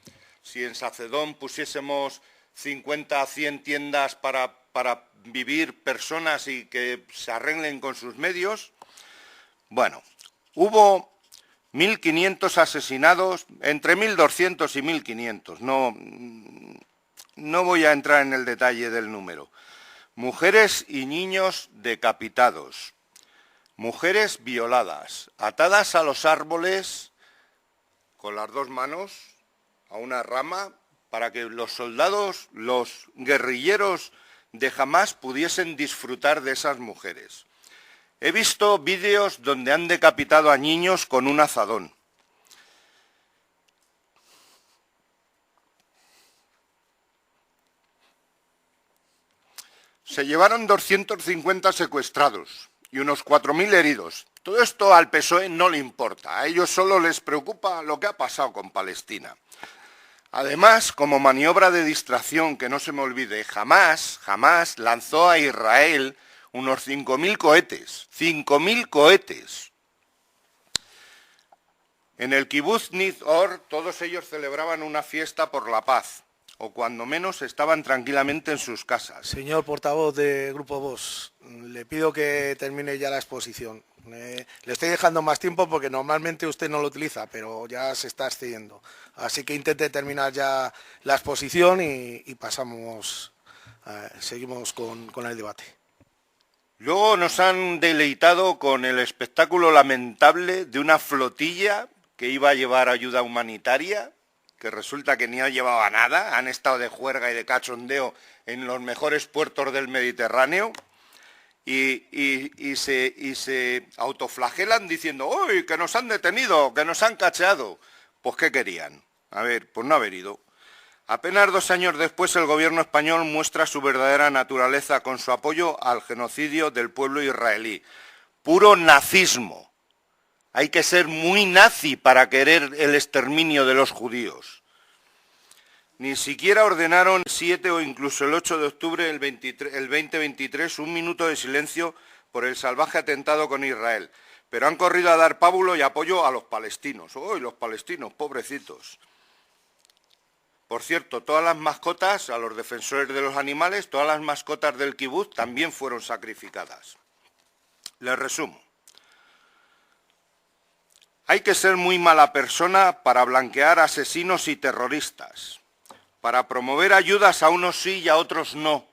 en Sacedón pusiésemos 50 a 100 tiendas para vivir personas y que se arreglen con sus medios. Bueno, hubo 1.500 asesinados, entre 1.200 y 1.500, no voy a entrar en el detalle del número. Mujeres y niños decapitados, mujeres violadas, atadas a los árboles con las dos manos a una rama para que los soldados, los guerrilleros de Hamás pudiesen disfrutar de esas mujeres. He visto vídeos donde han decapitado a niños con un azadón. Se llevaron 250 secuestrados y unos 4.000 heridos. Todo esto al PSOE no le importa, a ellos solo les preocupa lo que ha pasado con Palestina. Además, como maniobra de distracción, que no se me olvide, Hamás lanzó a Israel unos 5.000 cohetes. 5.000 cohetes. En el kibutz Nir Oz todos ellos celebraban una fiesta por la paz, o cuando menos estaban tranquilamente en sus casas. Señor portavoz de Grupo Vox, le pido que termine ya la exposición. Le estoy dejando más tiempo porque normalmente usted no lo utiliza, pero ya se está excediendo. Así que intente terminar ya la exposición y pasamos, seguimos con el debate. Luego nos han deleitado con el espectáculo lamentable de una flotilla que iba a llevar ayuda humanitaria, que resulta que ni ha llevado nada, han estado de juerga y de cachondeo en los mejores puertos del Mediterráneo y se autoflagelan diciendo ¡uy, que nos han detenido, que nos han cacheado! Pues ¿qué querían? A ver, pues no haber ido. Apenas 2 años después el gobierno español muestra su verdadera naturaleza con su apoyo al genocidio del pueblo israelí. Puro nazismo. Hay que ser muy nazi para querer el exterminio de los judíos. Ni siquiera ordenaron el 7 o incluso el 8 de octubre del 2023 un minuto de silencio por el salvaje atentado con Israel, pero han corrido a dar pábulo y apoyo a los palestinos. ¡Uy, los palestinos, pobrecitos! Por cierto, todas las mascotas, a los defensores de los animales, todas las mascotas del kibutz también fueron sacrificadas. Les resumo. Hay que ser muy mala persona para blanquear asesinos y terroristas, para promover ayudas a unos sí y a otros no,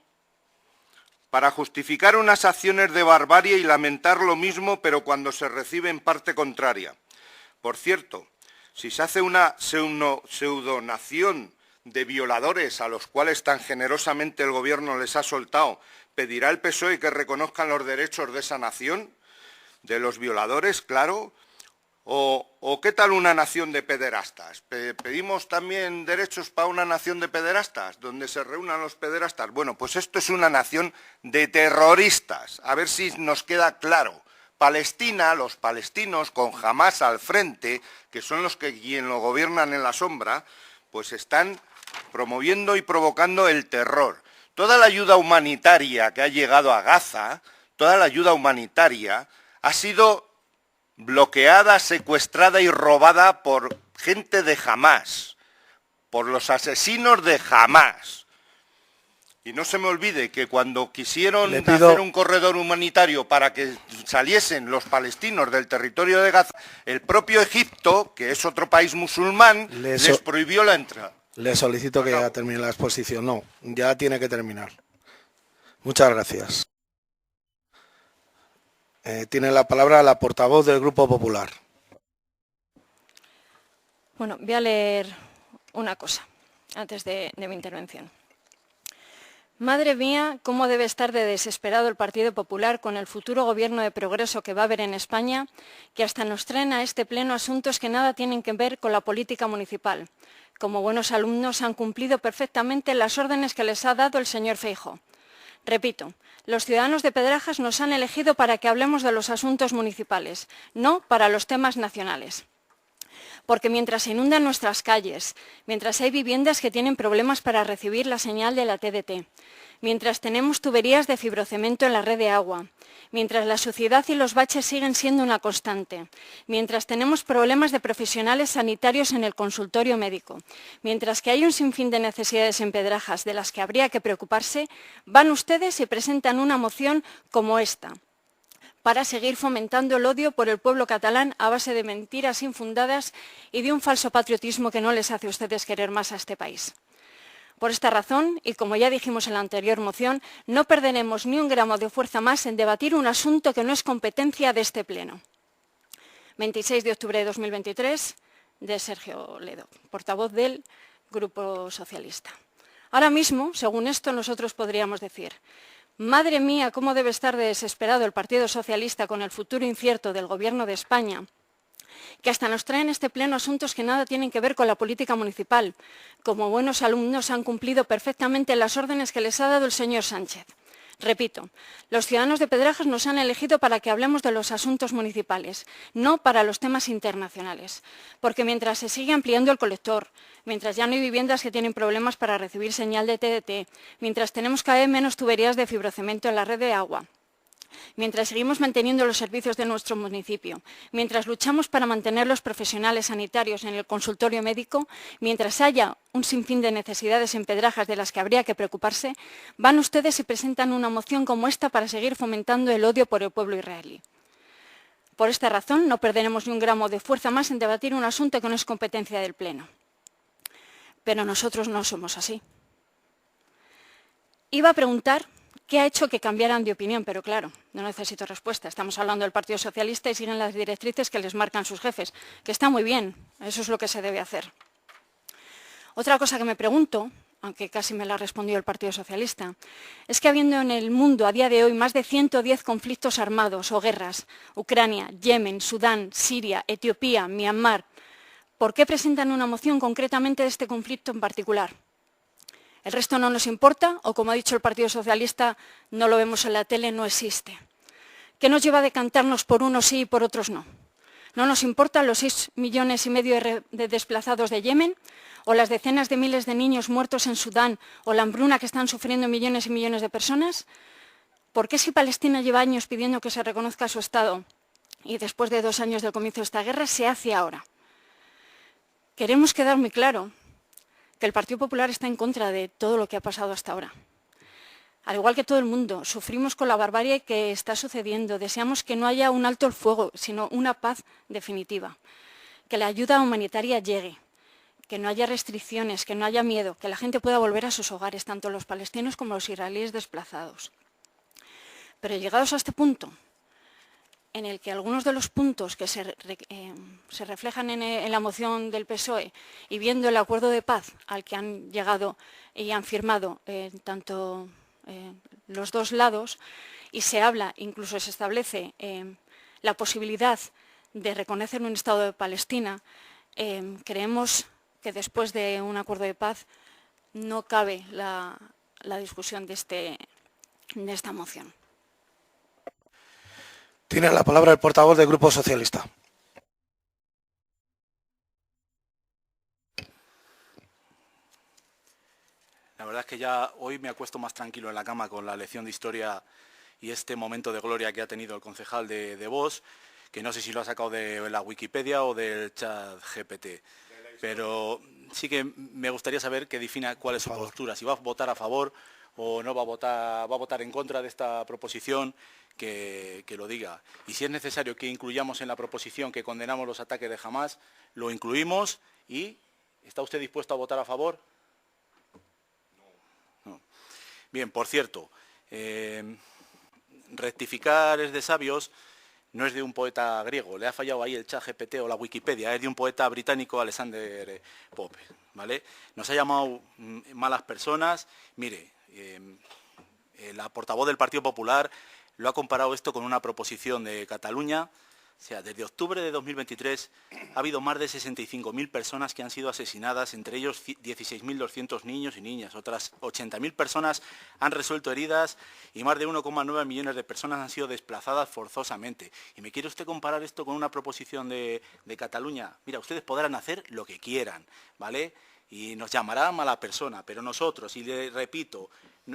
para justificar unas acciones de barbarie y lamentar lo mismo, pero cuando se recibe en parte contraria. Por cierto, si se hace una pseudonación de violadores a los cuales tan generosamente el gobierno les ha soltado, ¿pedirá el PSOE que reconozcan los derechos de esa nación? ¿De los violadores, claro? ¿O qué tal una nación de pederastas? ¿Pedimos también derechos para una nación de pederastas, donde se reúnan los pederastas? Bueno, pues esto es una nación de terroristas, a ver si nos queda claro. Palestina, los palestinos, con Hamás al frente, que son los que quien lo gobiernan en la sombra, pues están promoviendo y provocando el terror. Toda la ayuda humanitaria que ha llegado a Gaza, toda la ayuda humanitaria, ha sido bloqueada, secuestrada y robada por gente de Hamás, por los asesinos de Hamás. Y no se me olvide que cuando quisieron hacer un corredor humanitario para que saliesen los palestinos del territorio de Gaza, el propio Egipto, que es otro país musulmán, les prohibió la entrada. Le solicito que ya termine la exposición. No, ya tiene que terminar. Muchas gracias. Tiene la palabra la portavoz del Grupo Popular. Bueno, voy a leer una cosa antes de mi intervención. Madre mía, cómo debe estar de desesperado el Partido Popular con el futuro gobierno de progreso que va a haber en España, que hasta nos traen a este pleno asuntos que nada tienen que ver con la política municipal. Como buenos alumnos han cumplido perfectamente las órdenes que les ha dado el señor Feijóo. Repito, los ciudadanos de Pedrajas nos han elegido para que hablemos de los asuntos municipales, no para los temas nacionales. Porque mientras se inundan nuestras calles, mientras hay viviendas que tienen problemas para recibir la señal de la TDT, mientras tenemos tuberías de fibrocemento en la red de agua, mientras la suciedad y los baches siguen siendo una constante, mientras tenemos problemas de profesionales sanitarios en el consultorio médico, mientras que hay un sinfín de necesidades en Pedrajas de las que habría que preocuparse, van ustedes y presentan una moción como esta, para seguir fomentando el odio por el pueblo catalán a base de mentiras infundadas y de un falso patriotismo que no les hace a ustedes querer más a este país. Por esta razón, y como ya dijimos en la anterior moción, no perderemos ni un gramo de fuerza más en debatir un asunto que no es competencia de este Pleno. 26 de octubre de 2023, de Sergio Ledo, portavoz del Grupo Socialista. Ahora mismo, según esto, nosotros podríamos decir: madre mía, cómo debe estar de desesperado el Partido Socialista con el futuro incierto del Gobierno de España, que hasta nos traen este pleno asuntos que nada tienen que ver con la política municipal. Como buenos alumnos han cumplido perfectamente las órdenes que les ha dado el señor Sánchez. Repito, los ciudadanos de Pedrajas nos han elegido para que hablemos de los asuntos municipales, no para los temas internacionales. Porque mientras se sigue ampliando el colector, mientras ya no hay viviendas que tienen problemas para recibir señal de TDT, mientras tenemos cada vez menos tuberías de fibrocemento en la red de agua, mientras seguimos manteniendo los servicios de nuestro municipio, mientras luchamos para mantener los profesionales sanitarios en el consultorio médico, mientras haya un sinfín de necesidades en Pedrajas de las que habría que preocuparse, van ustedes y presentan una moción como esta para seguir fomentando el odio por el pueblo israelí. Por esta razón, no perderemos ni un gramo de fuerza más en debatir un asunto que no es competencia del Pleno. Pero nosotros no somos así. Iba a preguntar ¿qué ha hecho que cambiaran de opinión? Pero claro, no necesito respuesta. Estamos hablando del Partido Socialista y siguen las directrices que les marcan sus jefes, que está muy bien, eso es lo que se debe hacer. Otra cosa que me pregunto, aunque casi me la ha respondido el Partido Socialista, es que habiendo en el mundo a día de hoy más de 110 conflictos armados o guerras, Ucrania, Yemen, Sudán, Siria, Etiopía, Myanmar, ¿por qué presentan una moción concretamente de este conflicto en particular? ¿El resto no nos importa? O, como ha dicho el Partido Socialista, no lo vemos en la tele, no existe. ¿Qué nos lleva a decantarnos por unos sí y por otros no? ¿No nos importan los 6,5 millones de desplazados de Yemen? ¿O las decenas de miles de niños muertos en Sudán? ¿O la hambruna que están sufriendo millones y millones de personas? ¿Por qué si Palestina lleva años pidiendo que se reconozca su Estado y después de 2 años del comienzo de esta guerra se hace ahora? Queremos quedar muy claro que el Partido Popular está en contra de todo lo que ha pasado hasta ahora. Al igual que todo el mundo, sufrimos con la barbarie que está sucediendo. Deseamos que no haya un alto el fuego, sino una paz definitiva. Que la ayuda humanitaria llegue, que no haya restricciones, que no haya miedo, que la gente pueda volver a sus hogares, tanto los palestinos como los israelíes desplazados. Pero llegados a este punto, en el que algunos de los puntos que se reflejan en la moción del PSOE y viendo el acuerdo de paz al que han llegado y han firmado tanto los dos lados, y se habla, incluso se establece la posibilidad de reconocer un Estado de Palestina, creemos que después de un acuerdo de paz no cabe la discusión de esta moción. Tiene la palabra el portavoz del Grupo Socialista. La verdad es que ya hoy me acuesto más tranquilo en la cama con la lección de historia y este momento de gloria que ha tenido el concejal de Vox, que no sé si lo ha sacado de la Wikipedia o del chat GPT. Pero sí que me gustaría saber que defina cuál es su postura, si va a votar a favor o no va a votar en contra de esta proposición, que lo diga. Y si es necesario que incluyamos en la proposición que condenamos los ataques de Hamás, lo incluimos y ¿Está usted dispuesto a votar a favor? No. Bien, por cierto, rectificar es de sabios, no es de un poeta griego, le ha fallado ahí el ChatGPT o la Wikipedia, es de un poeta británico, Alexander Pope, ¿vale? Nos ha llamado malas personas. Mire, la portavoz del Partido Popular lo ha comparado esto con una proposición de Cataluña. O sea, desde octubre de 2023 ha habido más de 65.000 personas que han sido asesinadas, entre ellos 16.200 niños y niñas. Otras 80.000 personas han resuelto heridas y más de 1,9 millones de personas han sido desplazadas forzosamente. ¿Y me quiere usted comparar esto con una proposición de Cataluña? Mira, ustedes podrán hacer lo que quieran, ¿vale? Y nos llamará mala persona, pero nosotros, y le repito,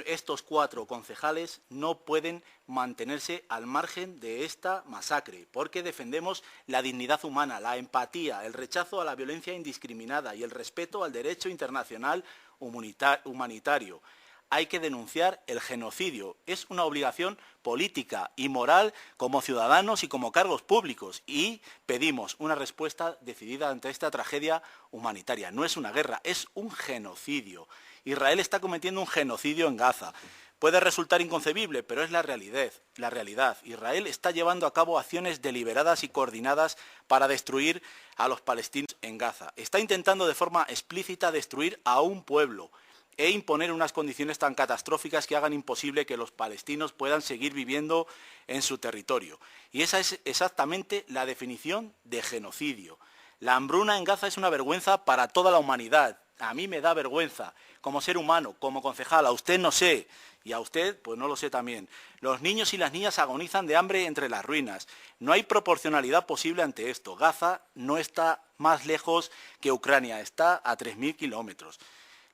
estos 4 concejales no pueden mantenerse al margen de esta masacre, porque defendemos la dignidad humana, la empatía, el rechazo a la violencia indiscriminada y el respeto al derecho internacional humanitario. Hay que denunciar el genocidio. Es una obligación política y moral como ciudadanos y como cargos públicos. Y pedimos una respuesta decidida ante esta tragedia humanitaria. No es una guerra, es un genocidio. Israel está cometiendo un genocidio en Gaza. Puede resultar inconcebible, pero es la realidad. Israel está llevando a cabo acciones deliberadas y coordinadas para destruir a los palestinos en Gaza. Está intentando de forma explícita destruir a un pueblo e imponer unas condiciones tan catastróficas que hagan imposible que los palestinos puedan seguir viviendo en su territorio. Y esa es exactamente la definición de genocidio. La hambruna en Gaza es una vergüenza para toda la humanidad. A mí me da vergüenza, como ser humano, como concejal. A usted no sé, y a usted pues no lo sé también. Los niños y las niñas agonizan de hambre entre las ruinas. No hay proporcionalidad posible ante esto. Gaza no está más lejos que Ucrania, está a 3.000 kilómetros.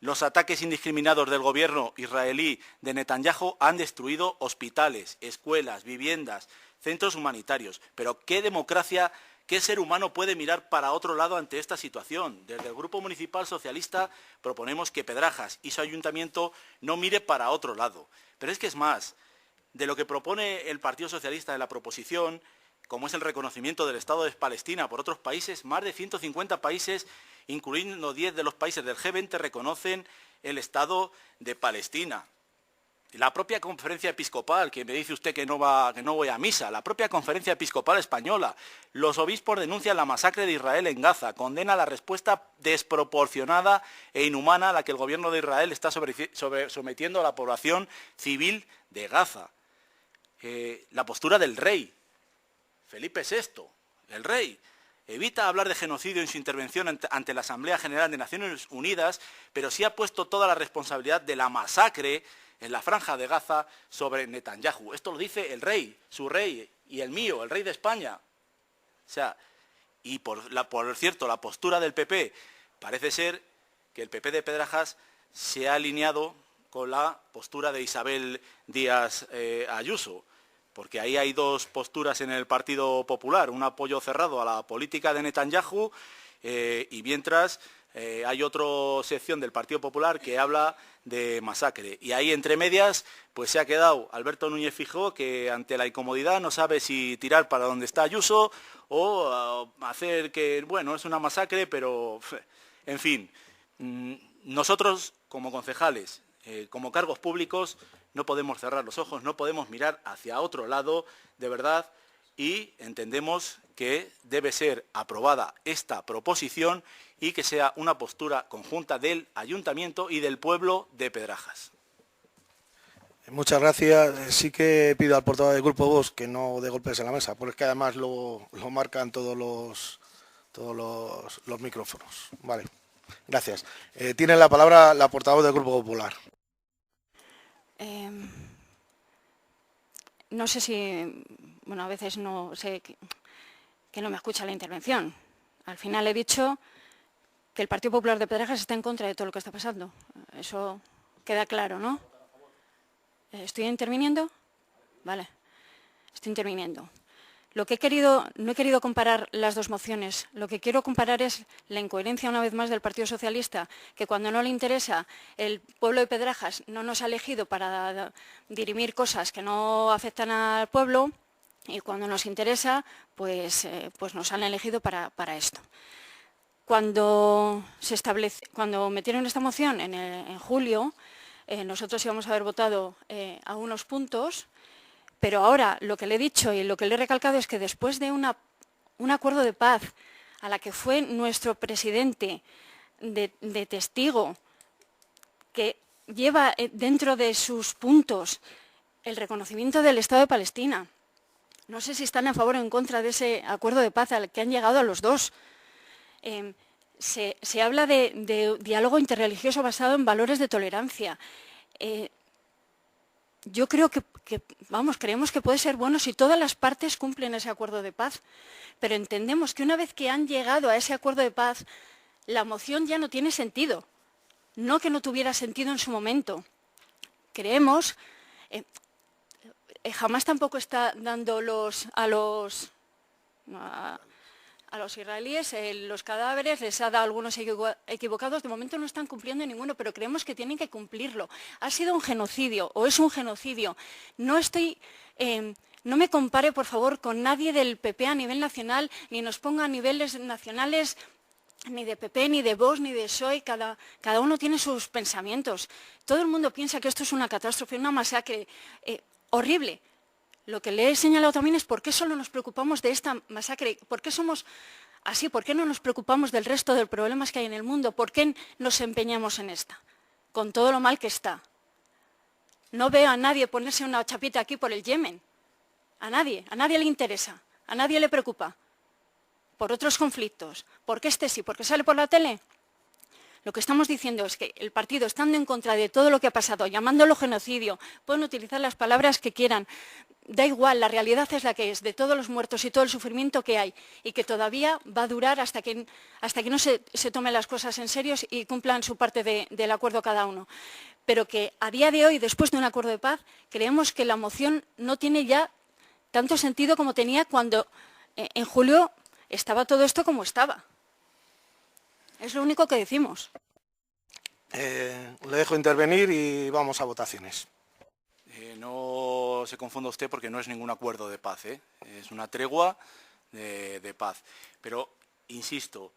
Los ataques indiscriminados del gobierno israelí de Netanyahu han destruido hospitales, escuelas, viviendas, centros humanitarios. Pero ¿qué democracia, qué ser humano puede mirar para otro lado ante esta situación? Desde el Grupo Municipal Socialista proponemos que Pedrajas y su ayuntamiento no mire para otro lado. Pero es que es más, de lo que propone el Partido Socialista en la proposición, como es el reconocimiento del Estado de Palestina por otros países, más de 150 países, incluyendo 10 de los países del G20, reconocen el Estado de Palestina. La propia conferencia episcopal, que me dice usted que no voy a misa, la propia conferencia episcopal española, los obispos denuncian la masacre de Israel en Gaza, condena la respuesta desproporcionada e inhumana a la que el gobierno de Israel está sometiendo a la población civil de Gaza. La postura del rey, Felipe VI, el rey, evita hablar de genocidio en su intervención ante la Asamblea General de Naciones Unidas, pero sí ha puesto toda la responsabilidad de la masacre en la franja de Gaza sobre Netanyahu. Esto lo dice el rey, su rey, y el mío, el rey de España. O sea, y por cierto, la postura del PP, parece ser que el PP de Pedrajas se ha alineado con la postura de Isabel Díaz Ayuso, porque ahí hay 2 posturas en el Partido Popular, un apoyo cerrado a la política de Netanyahu y mientras hay otra sección del Partido Popular que habla de masacre. Y ahí entre medias pues se ha quedado Alberto Núñez Feijóo, que ante la incomodidad no sabe si tirar para donde está Ayuso o hacer que, bueno, es una masacre, pero en fin, nosotros como concejales, como cargos públicos, no podemos cerrar los ojos, no podemos mirar hacia otro lado, de verdad, y entendemos que debe ser aprobada esta proposición y que sea una postura conjunta del Ayuntamiento y del pueblo de Pedrajas. Muchas gracias. Sí que pido al portavoz del Grupo Vox que no dé golpes en la mesa, porque además lo marcan todos los micrófonos. Vale, gracias. Tiene la palabra la portavoz del Grupo Popular. No sé si, bueno, a veces no sé que no me escucha la intervención. Al final he dicho que el Partido Popular de Pedrajas está en contra de todo lo que está pasando. Eso queda claro, ¿no? ¿Estoy interviniendo? Vale, estoy interviniendo. No he querido comparar las 2 mociones. Lo que quiero comparar es la incoherencia, una vez más, del Partido Socialista, que cuando no le interesa el pueblo de Pedrajas no nos ha elegido para dirimir cosas que no afectan al pueblo, y cuando nos interesa, pues nos han elegido para esto. Cuando metieron esta moción en julio, nosotros íbamos a haber votado a unos puntos, pero ahora lo que le he dicho y lo que le he recalcado es que después de un acuerdo de paz a la que fue nuestro presidente de testigo, que lleva dentro de sus puntos el reconocimiento del Estado de Palestina. No sé si están a favor o en contra de ese acuerdo de paz al que han llegado a los dos. Se habla de diálogo interreligioso basado en valores de tolerancia. Yo creo creemos que puede ser bueno si todas las partes cumplen ese acuerdo de paz, pero entendemos que una vez que han llegado a ese acuerdo de paz, la moción ya no tiene sentido. No que no tuviera sentido en su momento. Creemos, jamás tampoco está dando a los israelíes los cadáveres, les ha dado algunos equivocados, de momento no están cumpliendo ninguno, pero creemos que tienen que cumplirlo. Ha sido un genocidio o es un genocidio. No me compare, por favor, con nadie del PP a nivel nacional, ni nos ponga a niveles nacionales ni de PP, ni de Vox, ni de PSOE, cada uno tiene sus pensamientos. Todo el mundo piensa que esto es una catástrofe, una masacre horrible. Lo que le he señalado también es por qué solo nos preocupamos de esta masacre, por qué somos así, por qué no nos preocupamos del resto de problemas que hay en el mundo, por qué nos empeñamos en esta, con todo lo mal que está. No veo a nadie ponerse una chapita aquí por el Yemen, a nadie le interesa, a nadie le preocupa. Por otros conflictos, porque sí, porque sale por la tele. Lo que estamos diciendo es que el partido, estando en contra de todo lo que ha pasado, llamándolo genocidio, pueden utilizar las palabras que quieran, da igual, la realidad es la que es, de todos los muertos y todo el sufrimiento que hay, y que todavía va a durar hasta que no se tomen las cosas en serio y cumplan su parte del acuerdo cada uno. Pero que a día de hoy, después de un acuerdo de paz, creemos que la moción no tiene ya tanto sentido como tenía cuando en julio estaba todo esto como estaba. Es lo único que decimos. Le dejo intervenir y vamos a votaciones. No se confunda usted porque no es ningún acuerdo de paz, es una tregua de paz. Pero, insisto,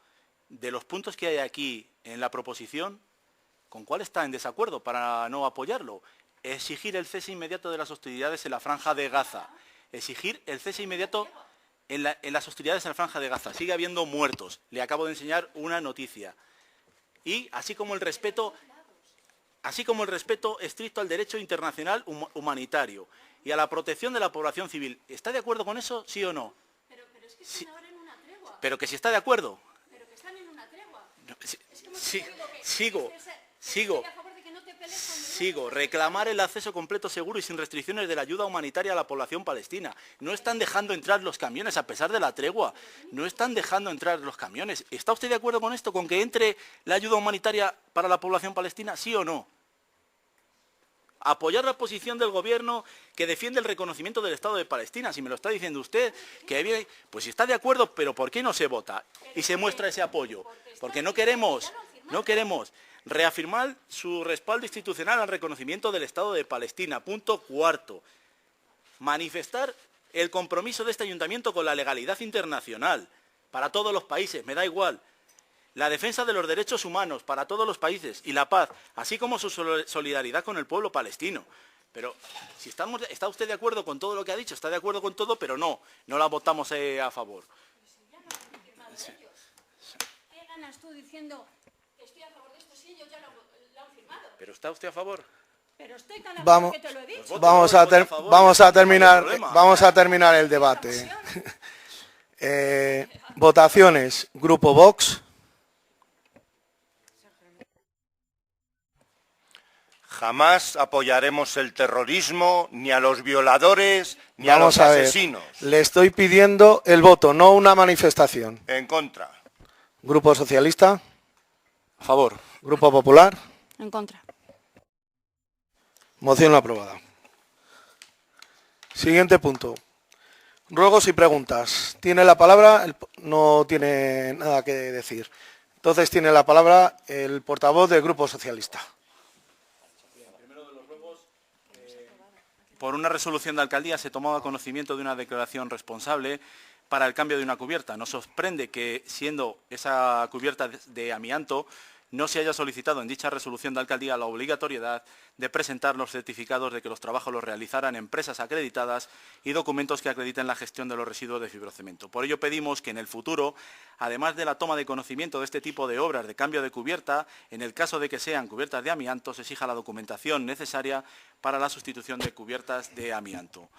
de los puntos que hay aquí en la proposición, ¿con cuál está en desacuerdo para no apoyarlo? Exigir el cese inmediato de las hostilidades en la Franja de Gaza. Exigir el cese inmediato en las hostilidades en la Franja de Gaza. Sigue habiendo muertos. Le acabo de enseñar una noticia. Y así como el respeto estricto al derecho internacional humanitario y a la protección de la población civil. ¿Está de acuerdo con eso, sí o no? Pero es que están ahora en una tregua. Pero que si está de acuerdo. Pero que están en una tregua. Sigo. Reclamar el acceso completo, seguro y sin restricciones de la ayuda humanitaria a la población palestina. No están dejando entrar los camiones a pesar de la tregua. No están dejando entrar los camiones. ¿Está usted de acuerdo con esto, con que entre la ayuda humanitaria para la población palestina, sí o no? Apoyar la posición del gobierno que defiende el reconocimiento del Estado de Palestina. Si me lo está diciendo usted, pues si está de acuerdo, pero ¿por qué no se vota y se muestra ese apoyo? Porque no queremos reafirmar su respaldo institucional al reconocimiento del Estado de Palestina. Punto cuarto. Manifestar el compromiso de este ayuntamiento con la legalidad internacional para todos los países, me da igual. La defensa de los derechos humanos para todos los países y la paz, así como su solidaridad con el pueblo palestino. Pero si está usted de acuerdo con todo lo que ha dicho, está de acuerdo con todo, pero no la votamos a favor. ¿Qué ganas tú diciendo que estoy a favor de esto si ellos ya lo han firmado? ¿Pero está usted a favor? Pero estoy tan a favor que te lo he dicho. Vamos a terminar el debate. Votaciones. Grupo Vox. Jamás apoyaremos el terrorismo, ni a los violadores, ni a Vamos los a ver, asesinos. le estoy pidiendo el voto, no una manifestación. En contra. Grupo Socialista. A favor. Grupo Popular. En contra. Moción aprobada. Siguiente punto. Ruegos y preguntas. Tiene la palabra, no tiene nada que decir. Entonces tiene la palabra el portavoz del Grupo Socialista. Por una resolución de alcaldía se tomaba conocimiento de una declaración responsable para el cambio de una cubierta. Nos sorprende que, siendo esa cubierta de amianto, no se haya solicitado en dicha resolución de alcaldía la obligatoriedad de presentar los certificados de que los trabajos los realizaran empresas acreditadas y documentos que acrediten la gestión de los residuos de fibrocemento. Por ello pedimos que en el futuro, además de la toma de conocimiento de este tipo de obras de cambio de cubierta, en el caso de que sean cubiertas de amianto, se exija la documentación necesaria para la sustitución de cubiertas de amianto.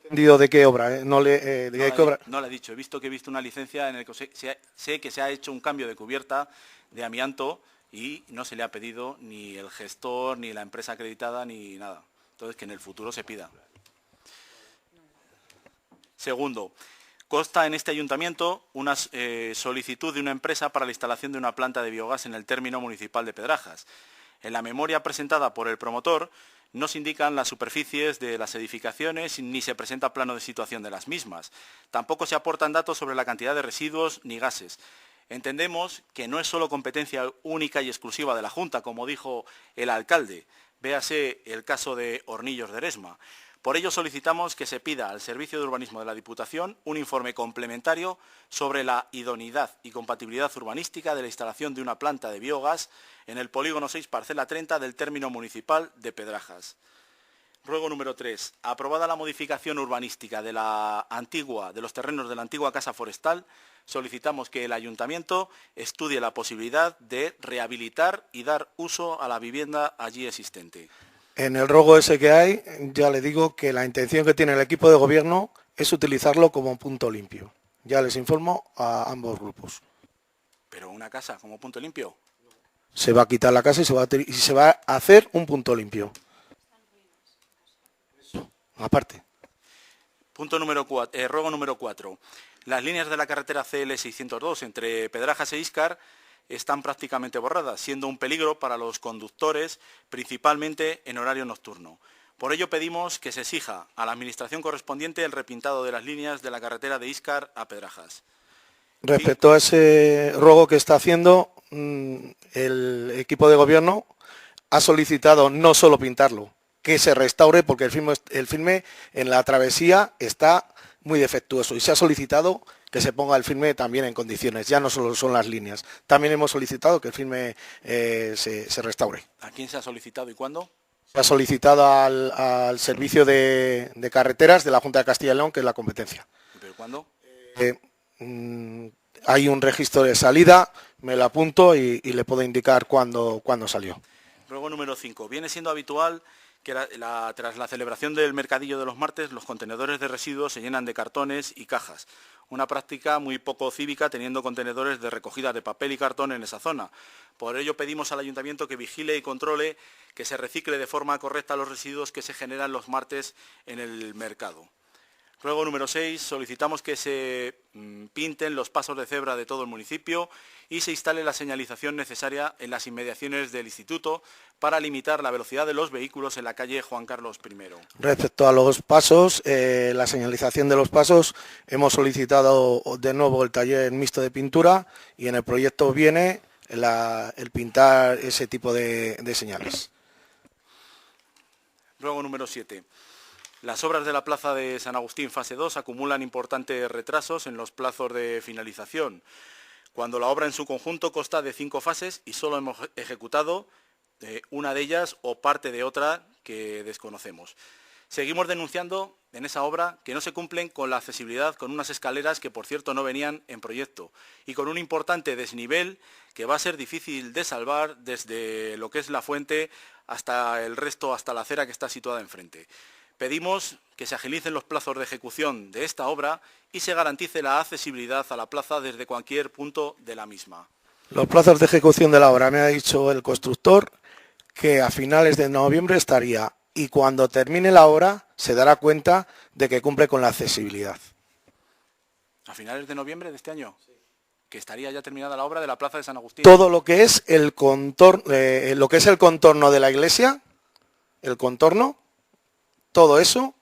¿Entendido de qué obra? ¿De qué obra? No lo he dicho, he visto una licencia en la que sé que se ha hecho un cambio de cubierta de amianto y no se le ha pedido ni el gestor, ni la empresa acreditada, ni nada. Entonces, que en el futuro se pida. Segundo, consta en este ayuntamiento una solicitud de una empresa para la instalación de una planta de biogás en el término municipal de Pedrajas. En la memoria presentada por el promotor no se indican las superficies de las edificaciones ni se presenta plano de situación de las mismas. Tampoco se aportan datos sobre la cantidad de residuos ni gases. Entendemos que no es solo competencia única y exclusiva de la Junta, como dijo el alcalde. Véase el caso de Hornillos de Eresma. Por ello solicitamos que se pida al Servicio de Urbanismo de la Diputación un informe complementario sobre la idoneidad y compatibilidad urbanística de la instalación de una planta de biogás en el polígono 6, parcela 30 del término municipal de Pedrajas. Ruego número 3. Aprobada la modificación urbanística de los terrenos de la antigua Casa Forestal, solicitamos que el Ayuntamiento estudie la posibilidad de rehabilitar y dar uso a la vivienda allí existente. En el rogo ese que hay, ya le digo que la intención que tiene el equipo de gobierno es utilizarlo como punto limpio. Ya les informo a ambos grupos. ¿Pero una casa como punto limpio? Se va a quitar la casa y se va a hacer un punto limpio. Aparte. Ruego número 4. Las líneas de la carretera CL 602 entre Pedrajas e Íscar están prácticamente borradas, siendo un peligro para los conductores, principalmente en horario nocturno. Por ello pedimos que se exija a la administración correspondiente el repintado de las líneas de la carretera de Íscar a Pedrajas. Respecto a ese ruego que está haciendo, el equipo de gobierno ha solicitado no solo pintarlo, que se restaure, porque el firme en la travesía está muy defectuoso y se ha solicitado que se ponga el firme también en condiciones, ya no solo son las líneas. También hemos solicitado que el firme se restaure. ¿A quién se ha solicitado y cuándo? Se ha solicitado al Servicio de Carreteras de la Junta de Castilla y León, que es la competencia. ¿Pero cuándo? Hay un registro de salida, me lo apunto y le puedo indicar cuándo salió. Ruego número 5. Viene siendo habitual que tras la celebración del mercadillo de los martes, los contenedores de residuos se llenan de cartones y cajas. Una práctica muy poco cívica, teniendo contenedores de recogida de papel y cartón en esa zona. Por ello pedimos al Ayuntamiento que vigile y controle que se recicle de forma correcta los residuos que se generan los martes en el mercado. Ruego número 6. Solicitamos que se pinten los pasos de cebra de todo el municipio y se instale la señalización necesaria en las inmediaciones del instituto para limitar la velocidad de los vehículos en la calle Juan Carlos I. Respecto a los pasos, la señalización de los pasos, hemos solicitado de nuevo el taller mixto de pintura y en el proyecto viene el pintar ese tipo de señales. Ruego número 7. Las obras de la Plaza de San Agustín, fase 2, acumulan importantes retrasos en los plazos de finalización, cuando la obra en su conjunto consta de 5 fases y solo hemos ejecutado una de ellas o parte de otra que desconocemos. Seguimos denunciando en esa obra que no se cumplen con la accesibilidad con unas escaleras que, por cierto, no venían en proyecto y con un importante desnivel que va a ser difícil de salvar desde lo que es la fuente hasta el resto, hasta la acera que está situada enfrente. Pedimos que se agilicen los plazos de ejecución de esta obra y se garantice la accesibilidad a la plaza desde cualquier punto de la misma. Los plazos de ejecución de la obra, me ha dicho el constructor que a finales de noviembre estaría y cuando termine la obra se dará cuenta de que cumple con la accesibilidad. ¿A finales de noviembre de este año? Sí. Que estaría ya terminada la obra de la Plaza de San Agustín. Todo lo que es el contorno, de la iglesia, el contorno, todo eso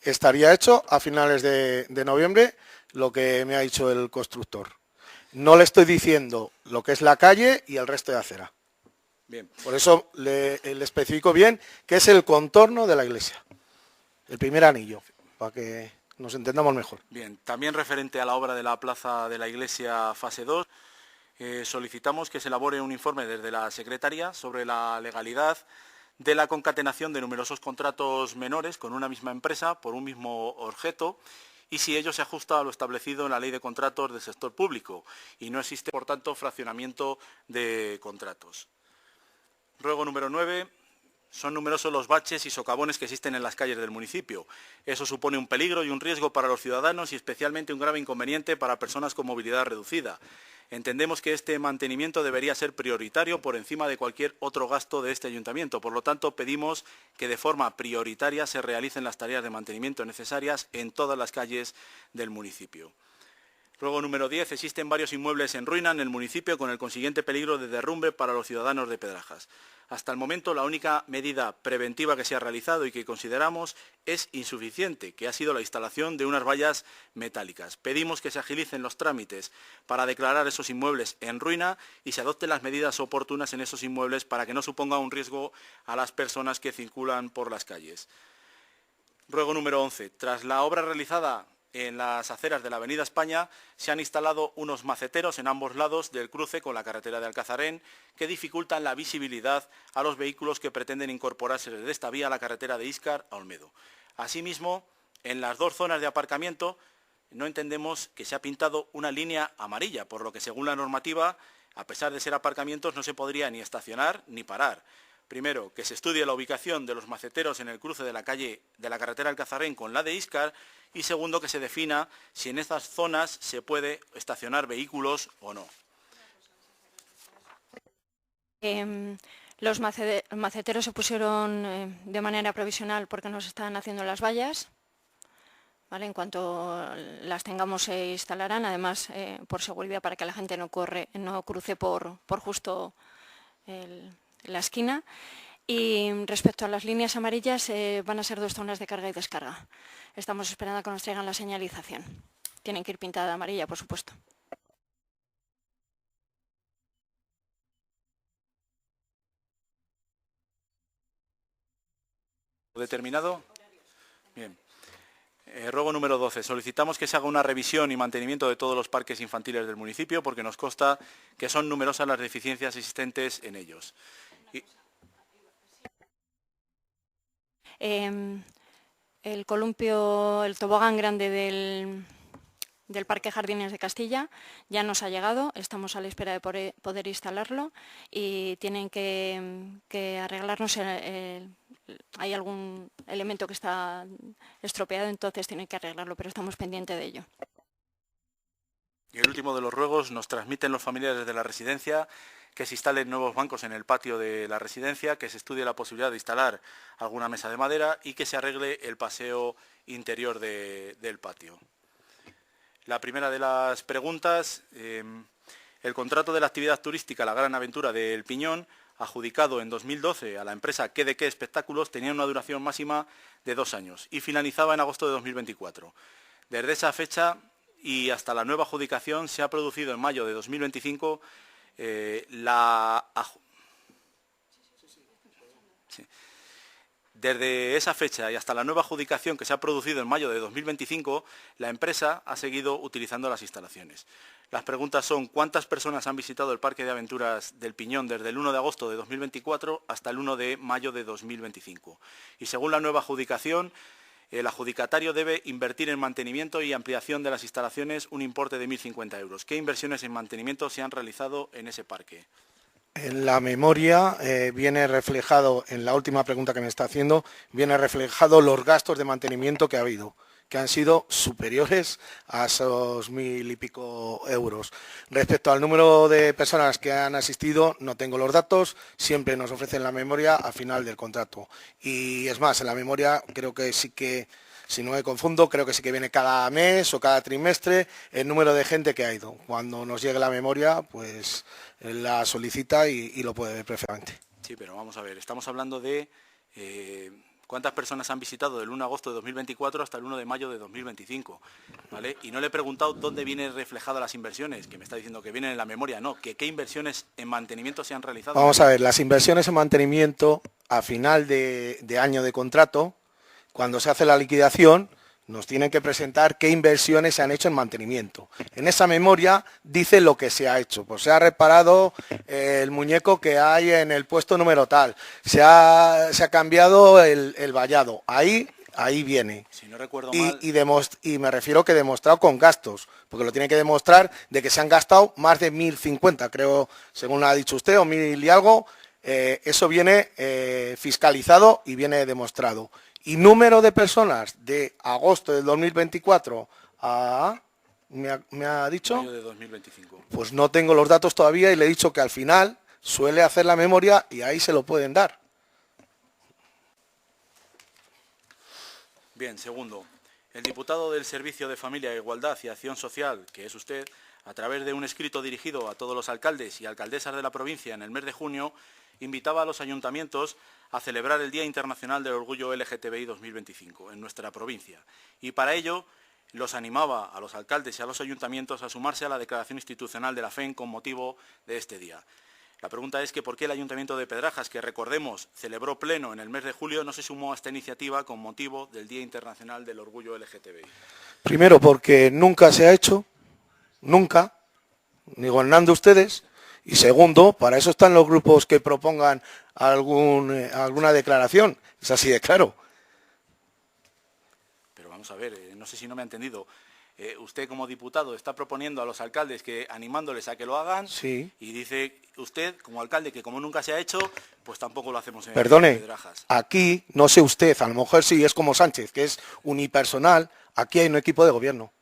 estaría hecho a finales de noviembre, lo que me ha dicho el constructor. No le estoy diciendo lo que es la calle y el resto de acera. Bien. Por eso le especifico bien que es el contorno de la iglesia. El primer anillo, para que nos entendamos mejor. Bien, también referente a la obra de la Plaza de la Iglesia fase 2, solicitamos que se elabore un informe desde la Secretaría sobre la legalidad de la concatenación de numerosos contratos menores con una misma empresa por un mismo objeto y si ello se ajusta a lo establecido en la Ley de Contratos del Sector Público y no existe, por tanto, fraccionamiento de contratos. Ruego número 9. Son numerosos los baches y socavones que existen en las calles del municipio. Eso supone un peligro y un riesgo para los ciudadanos y especialmente un grave inconveniente para personas con movilidad reducida. Entendemos que este mantenimiento debería ser prioritario por encima de cualquier otro gasto de este ayuntamiento. Por lo tanto, pedimos que de forma prioritaria se realicen las tareas de mantenimiento necesarias en todas las calles del municipio. Ruego número 10. Existen varios inmuebles en ruina en el municipio con el consiguiente peligro de derrumbe para los ciudadanos de Pedrajas. Hasta el momento, la única medida preventiva que se ha realizado y que consideramos es insuficiente, que ha sido la instalación de unas vallas metálicas. Pedimos que se agilicen los trámites para declarar esos inmuebles en ruina y se adopten las medidas oportunas en esos inmuebles para que no suponga un riesgo a las personas que circulan por las calles. Ruego número 11. Tras la obra realizada en las aceras de la Avenida España se han instalado unos maceteros en ambos lados del cruce con la carretera de Alcazarén que dificultan la visibilidad a los vehículos que pretenden incorporarse desde esta vía a la carretera de Íscar a Olmedo. Asimismo, en las dos zonas de aparcamiento no entendemos que se ha pintado una línea amarilla, por lo que según la normativa, a pesar de ser aparcamientos, no se podría ni estacionar ni parar. Primero, que se estudie la ubicación de los maceteros en el cruce de la calle de la carretera Alcazarén con la de Íscar y segundo, que se defina si en estas zonas se puede estacionar vehículos o no. Los maceteros se pusieron de manera provisional porque nos están haciendo las vallas. ¿Vale? En cuanto las tengamos se instalarán, además por seguridad para que la gente no cruce por justo la esquina. Y respecto a las líneas amarillas, van a ser 2 zonas de carga y descarga. Estamos esperando a que nos traigan la señalización. Tienen que ir pintada de amarilla, por supuesto. ¿Determinado? Bien. Ruego número 12. Solicitamos que se haga una revisión y mantenimiento de todos los parques infantiles del municipio porque nos consta que son numerosas las deficiencias existentes en ellos. El columpio, el tobogán grande del Parque Jardines de Castilla ya nos ha llegado, estamos a la espera de poder instalarlo y tienen que arreglarnos, hay algún elemento que está estropeado, entonces tienen que arreglarlo, pero estamos pendientes de ello. Y el último de los ruegos, nos transmiten los familiares de la residencia que se instalen nuevos bancos en el patio de la residencia, que se estudie la posibilidad de instalar alguna mesa de madera y que se arregle el paseo interior del patio. La primera de las preguntas, el contrato de la actividad turística La Gran Aventura del Piñón, adjudicado en 2012 a la empresa ¿Qué de qué Espectáculos, tenía una duración máxima de 2 años y finalizaba en agosto de 2024. Desde esa fecha y hasta la nueva adjudicación se ha producido en mayo de 2025 Desde esa fecha y hasta la nueva adjudicación que se ha producido en mayo de 2025, la empresa ha seguido utilizando las instalaciones. Las preguntas son: ¿cuántas personas han visitado el Parque de Aventuras del Piñón desde el 1 de agosto de 2024 hasta el 1 de mayo de 2025? Y según la nueva adjudicación, el adjudicatario debe invertir en mantenimiento y ampliación de las instalaciones un importe de 1.050 euros. ¿Qué inversiones en mantenimiento se han realizado en ese parque? En la memoria viene reflejado, en la última pregunta que me está haciendo, viene reflejado los gastos de mantenimiento que ha habido, que han sido superiores a esos 1.000 y pico euros. Respecto al número de personas que han asistido, no tengo los datos, siempre nos ofrecen la memoria al final del contrato. Y es más, en la memoria creo que sí que, si no me confundo, creo que sí que viene cada mes o cada trimestre el número de gente que ha ido. Cuando nos llegue la memoria, pues la solicita y lo puede ver perfectamente. Sí, pero vamos a ver, estamos hablando de cuántas personas han visitado del 1 de agosto de 2024 hasta el 1 de mayo de 2025, ¿vale? Y no le he preguntado dónde vienen reflejadas las inversiones, que me está diciendo que vienen en la memoria, no, que qué inversiones en mantenimiento se han realizado. Vamos a ver, las inversiones en mantenimiento a final de año de contrato, cuando se hace la liquidación, nos tienen que presentar qué inversiones se han hecho en mantenimiento. En esa memoria dice lo que se ha hecho. Pues se ha reparado el muñeco que hay en el puesto número tal, se ha cambiado el vallado. Ahí viene. Si no recuerdo mal... Y me refiero que demostrado con gastos, porque lo tiene que demostrar de que se han gastado más de 1.050, creo, según ha dicho usted, o 1.000 y algo. Eso viene fiscalizado y viene demostrado. Y número de personas de agosto del 2024 a... ¿Me ha dicho? Mayo de 2025. Pues no tengo los datos todavía y le he dicho que al final suele hacer la memoria y ahí se lo pueden dar. Bien, segundo. El diputado del Servicio de Familia, Igualdad y Acción Social, que es usted, a través de un escrito dirigido a todos los alcaldes y alcaldesas de la provincia en el mes de junio, invitaba a los ayuntamientos a celebrar el Día Internacional del Orgullo LGTBI 2025 en nuestra provincia. Y para ello los animaba a los alcaldes y a los ayuntamientos a sumarse a la declaración institucional de la FEN con motivo de este día. La pregunta es que por qué el Ayuntamiento de Pedrajas, que recordemos celebró pleno en el mes de julio, no se sumó a esta iniciativa con motivo del Día Internacional del Orgullo LGTBI. Primero, porque nunca se ha hecho, nunca, ni gobernando ustedes. Y segundo, para eso están los grupos que propongan alguna declaración. Es así de claro. Pero vamos a ver, no sé si no me ha entendido. Usted como diputado está proponiendo a los alcaldes que animándoles a que lo hagan. Sí. Y dice usted como alcalde que como nunca se ha hecho, pues tampoco lo hacemos en Perdone, Pedrajas. aquí, no sé usted, a lo mejor sí es como Sánchez, que es unipersonal, aquí hay un equipo de gobierno.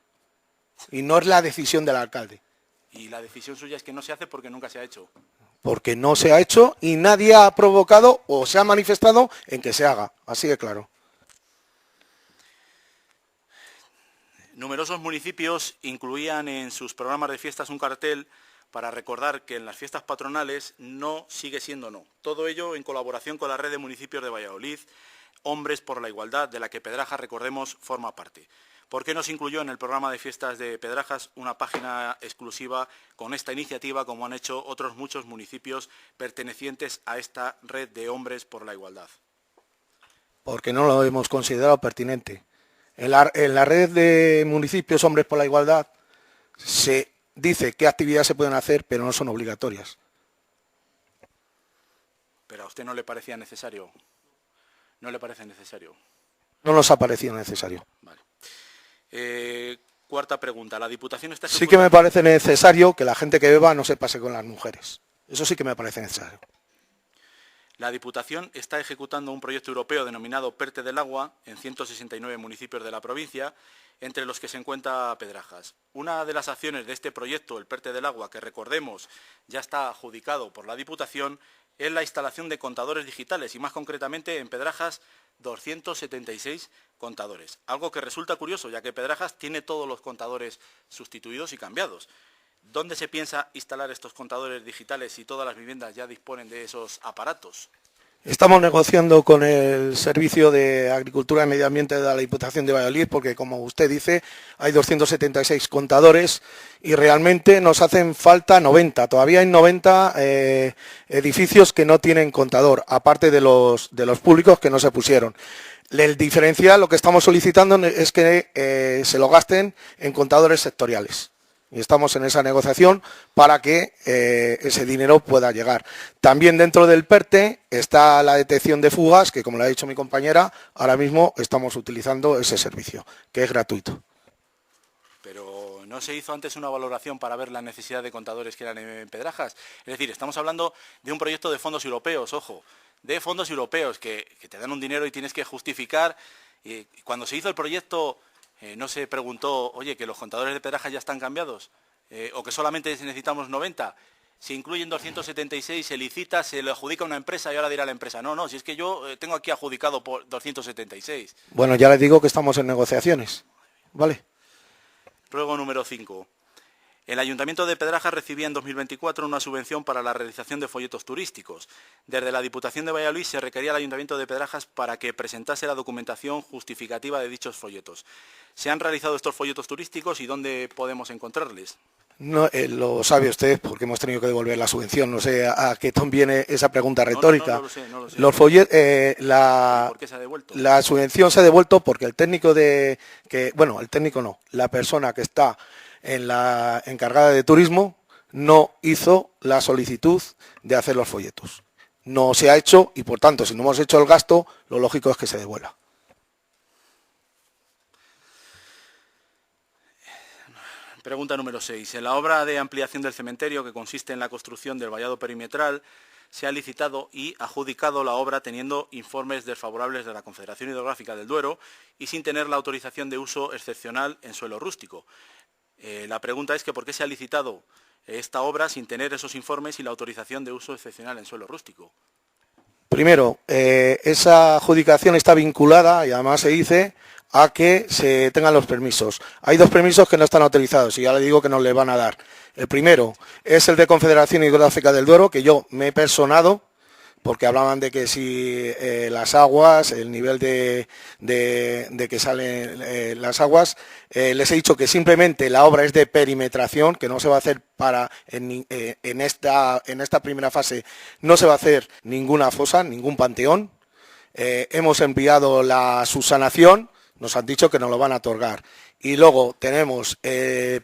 Y no es la decisión del alcalde. Y la decisión suya es que no se hace porque nunca se ha hecho. Porque no se ha hecho y nadie ha provocado o se ha manifestado en que se haga. Así de claro. Numerosos municipios incluían en sus programas de fiestas un cartel para recordar que en las fiestas patronales no sigue siendo no. Todo ello en colaboración con la red de municipios de Valladolid, Hombres por la Igualdad, de la que Pedrajas, recordemos, forma parte. ¿Por qué no se incluyó en el programa de fiestas de Pedrajas una página exclusiva con esta iniciativa, como han hecho otros muchos municipios pertenecientes a esta red de Hombres por la Igualdad? Porque no lo hemos considerado pertinente. En la red de municipios Hombres por la Igualdad se dice qué actividades se pueden hacer, pero no son obligatorias. ¿Pero a usted no le parecía necesario? ¿No le parece necesario? No nos ha parecido necesario. Vale. Cuarta pregunta. La Diputación está... Sí que me parece necesario que la gente que beba no se pase con las mujeres. Eso sí que me parece necesario. La Diputación está ejecutando un proyecto europeo denominado PERTE del Agua en 169 municipios de la provincia, entre los que se encuentra Pedrajas. Una de las acciones de este proyecto, el PERTE del Agua, que recordemos ya está adjudicado por la Diputación, es la instalación de contadores digitales y más concretamente en Pedrajas 276 contadores. Algo que resulta curioso, ya que Pedrajas tiene todos los contadores sustituidos y cambiados. ¿Dónde se piensa instalar estos contadores digitales si todas las viviendas ya disponen de esos aparatos? Estamos negociando con el Servicio de Agricultura y Medio Ambiente de la Diputación de Valladolid porque, como usted dice, hay 276 contadores y realmente nos hacen falta 90. Todavía hay 90 edificios que no tienen contador, aparte de los públicos que no se pusieron. El diferencial, lo que estamos solicitando es que se lo gasten en contadores sectoriales. Y estamos en esa negociación para que ese dinero pueda llegar. También dentro del PERTE está la detección de fugas, que como le ha dicho mi compañera, ahora mismo estamos utilizando ese servicio, que es gratuito. Pero ¿no se hizo antes una valoración para ver la necesidad de contadores que eran en Pedrajas? Es decir, estamos hablando de un proyecto de fondos europeos, ojo, de fondos europeos que te dan un dinero y tienes que justificar. Y cuando se hizo el proyecto... ¿no se preguntó, oye, que los contadores de Pedrajas ya están cambiados? ¿O que solamente necesitamos 90? Se incluyen 276, se licita, se le adjudica a una empresa y ahora dirá la empresa, no, si es que yo tengo aquí adjudicado por 276. Bueno, ya les digo que estamos en negociaciones, ¿vale? Prueba número 5. El Ayuntamiento de Pedrajas recibía en 2024 una subvención para la realización de folletos turísticos. Desde la Diputación de Valladolid se requería al Ayuntamiento de Pedrajas para que presentase la documentación justificativa de dichos folletos. ¿Se han realizado estos folletos turísticos y dónde podemos encontrarles? No, lo sabe usted porque hemos tenido que devolver la subvención. No sé a qué ton viene esa pregunta retórica. No lo sé. ¿Por qué se ha devuelto? La subvención se ha devuelto porque el técnico el técnico no, la persona que está en la encargada de turismo no hizo la solicitud de hacer los folletos. No se ha hecho y, por tanto, si no hemos hecho el gasto, lo lógico es que se devuelva. Pregunta número 6. En la obra de ampliación del cementerio, que consiste en la construcción del vallado perimetral, se ha licitado y adjudicado la obra teniendo informes desfavorables de la Confederación Hidrográfica del Duero y sin tener la autorización de uso excepcional en suelo rústico. La pregunta es que ¿por qué se ha licitado esta obra sin tener esos informes y la autorización de uso excepcional en suelo rústico? Primero, esa adjudicación está vinculada, y además se dice, a que se tengan los permisos. Hay 2 permisos que no están autorizados y ya le digo que nos le van a dar. El primero es el de Confederación Hidrográfica del Duero, que yo me he personado, porque hablaban de que si las aguas, el nivel de que salen las aguas, les he dicho que simplemente la obra es de perimetración, que no se va a hacer en esta primera fase, no se va a hacer ninguna fosa, ningún panteón. Hemos enviado la subsanación, nos han dicho que nos lo van a otorgar. Y luego tenemos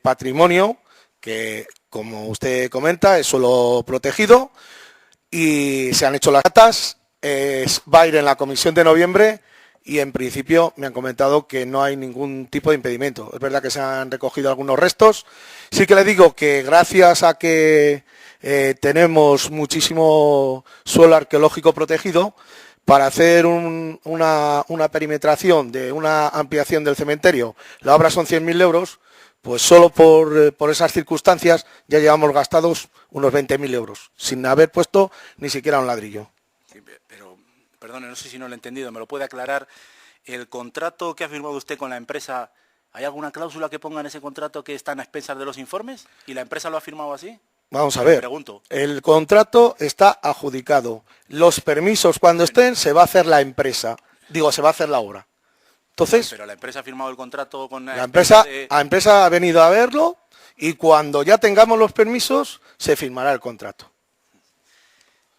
patrimonio, que como usted comenta, es suelo protegido, y se han hecho las datas, va a ir en la comisión de noviembre y en principio me han comentado que no hay ningún tipo de impedimento. Es verdad que se han recogido algunos restos. Sí que le digo que gracias a que tenemos muchísimo suelo arqueológico protegido, para hacer una perimetración de una ampliación del cementerio, la obra son 100.000 euros, pues solo por esas circunstancias ya llevamos gastados unos 20.000 euros, sin haber puesto ni siquiera un ladrillo. Sí, pero, perdone, no sé si no lo he entendido, ¿me lo puede aclarar? ¿El contrato que ha firmado usted con la empresa, hay alguna cláusula que ponga en ese contrato que están a expensas de los informes? ¿Y la empresa lo ha firmado así? Vamos a ver, Pregunto. El contrato está adjudicado. Los permisos, cuando estén, se va a hacer la empresa. Digo, se va a hacer la obra. Entonces, Pero la empresa ha firmado el contrato con la empresa ha venido a verlo y cuando ya tengamos los permisos, se firmará el contrato.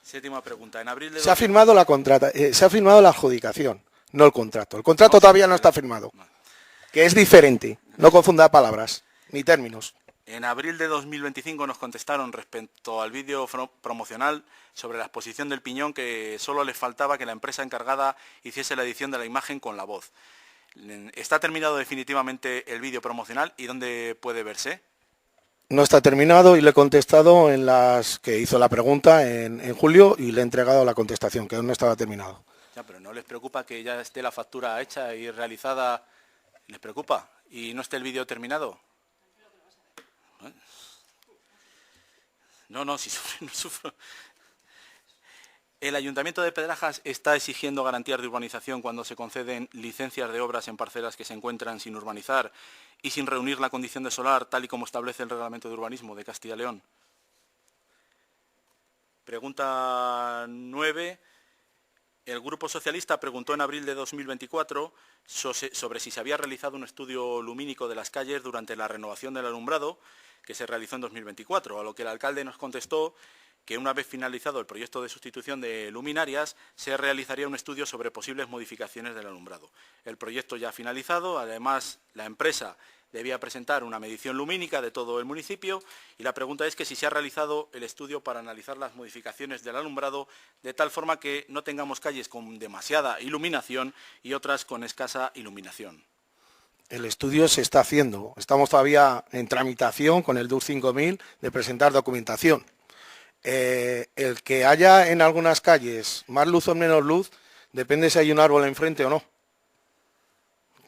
Séptima pregunta. En abril de Se ha firmado la adjudicación, no el contrato. El contrato todavía no está firmado, que es diferente. No confunda palabras ni términos. En abril de 2025 nos contestaron respecto al vídeo promocional sobre la exposición del Piñón que solo les faltaba que la empresa encargada hiciese la edición de la imagen con la voz. ¿Está terminado definitivamente el vídeo promocional y dónde puede verse? No está terminado y le he contestado en las que hizo la pregunta en julio y le he entregado la contestación, que aún no estaba terminado. Ya, pero ¿no les preocupa que ya esté la factura hecha y realizada? ¿Les preocupa? ¿Y no esté el vídeo terminado? No, si sufro, no sufro. El Ayuntamiento de Pedrajas está exigiendo garantías de urbanización cuando se conceden licencias de obras en parcelas que se encuentran sin urbanizar y sin reunir la condición de solar, tal y como establece el Reglamento de Urbanismo de Castilla y León. Pregunta 9. El Grupo Socialista preguntó en abril de 2024 sobre si se había realizado un estudio lumínico de las calles durante la renovación del alumbrado que se realizó en 2024, a lo que el alcalde nos contestó que una vez finalizado el proyecto de sustitución de luminarias, se realizaría un estudio sobre posibles modificaciones del alumbrado. El proyecto ya ha finalizado, además la empresa debía presentar una medición lumínica de todo el municipio y la pregunta es que si se ha realizado el estudio para analizar las modificaciones del alumbrado de tal forma que no tengamos calles con demasiada iluminación y otras con escasa iluminación. El estudio se está haciendo. Estamos todavía en tramitación con el DUR 5000 de presentar documentación. El que haya en algunas calles más luz o menos luz depende si hay un árbol enfrente o no.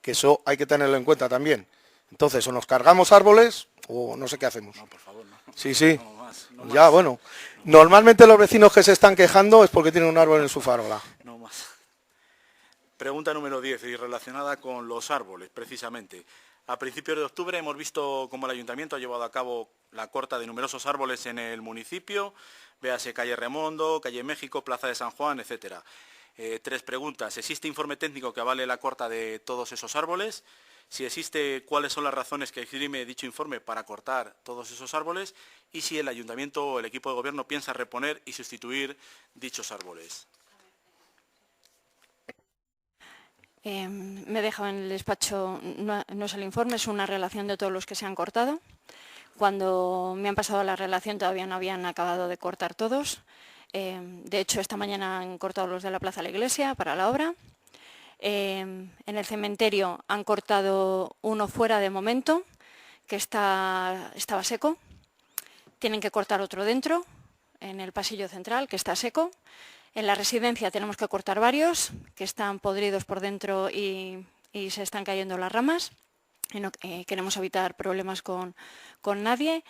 Que eso hay que tenerlo en cuenta también. Entonces, o nos cargamos árboles o no sé qué hacemos. No, por favor, no. Sí. No más. Ya, bueno. Normalmente los vecinos que se están quejando es porque tienen un árbol en su farola. No más. Pregunta número 10 y relacionada con los árboles, precisamente. A principios de octubre hemos visto cómo el Ayuntamiento ha llevado a cabo la corta de numerosos árboles en el municipio, véase calle Remondo, calle México, Plaza de San Juan, etcétera. 3 preguntas. ¿Existe informe técnico que avale la corta de todos esos árboles? Si existe, cuáles son las razones que esgrime dicho informe para cortar todos esos árboles y si el Ayuntamiento o el equipo de Gobierno piensa reponer y sustituir dichos árboles. Me he dejado en el despacho, no es el informe, es una relación de todos los que se han cortado. Cuando me han pasado la relación todavía no habían acabado de cortar todos. De hecho, esta mañana han cortado los de la Plaza de la Iglesia para la obra. En el cementerio han cortado uno fuera de momento, que estaba seco. Tienen que cortar otro dentro, en el pasillo central, que está seco. En la residencia tenemos que cortar varios, que están podridos por dentro y se están cayendo las ramas. Y no, queremos evitar problemas con nadie,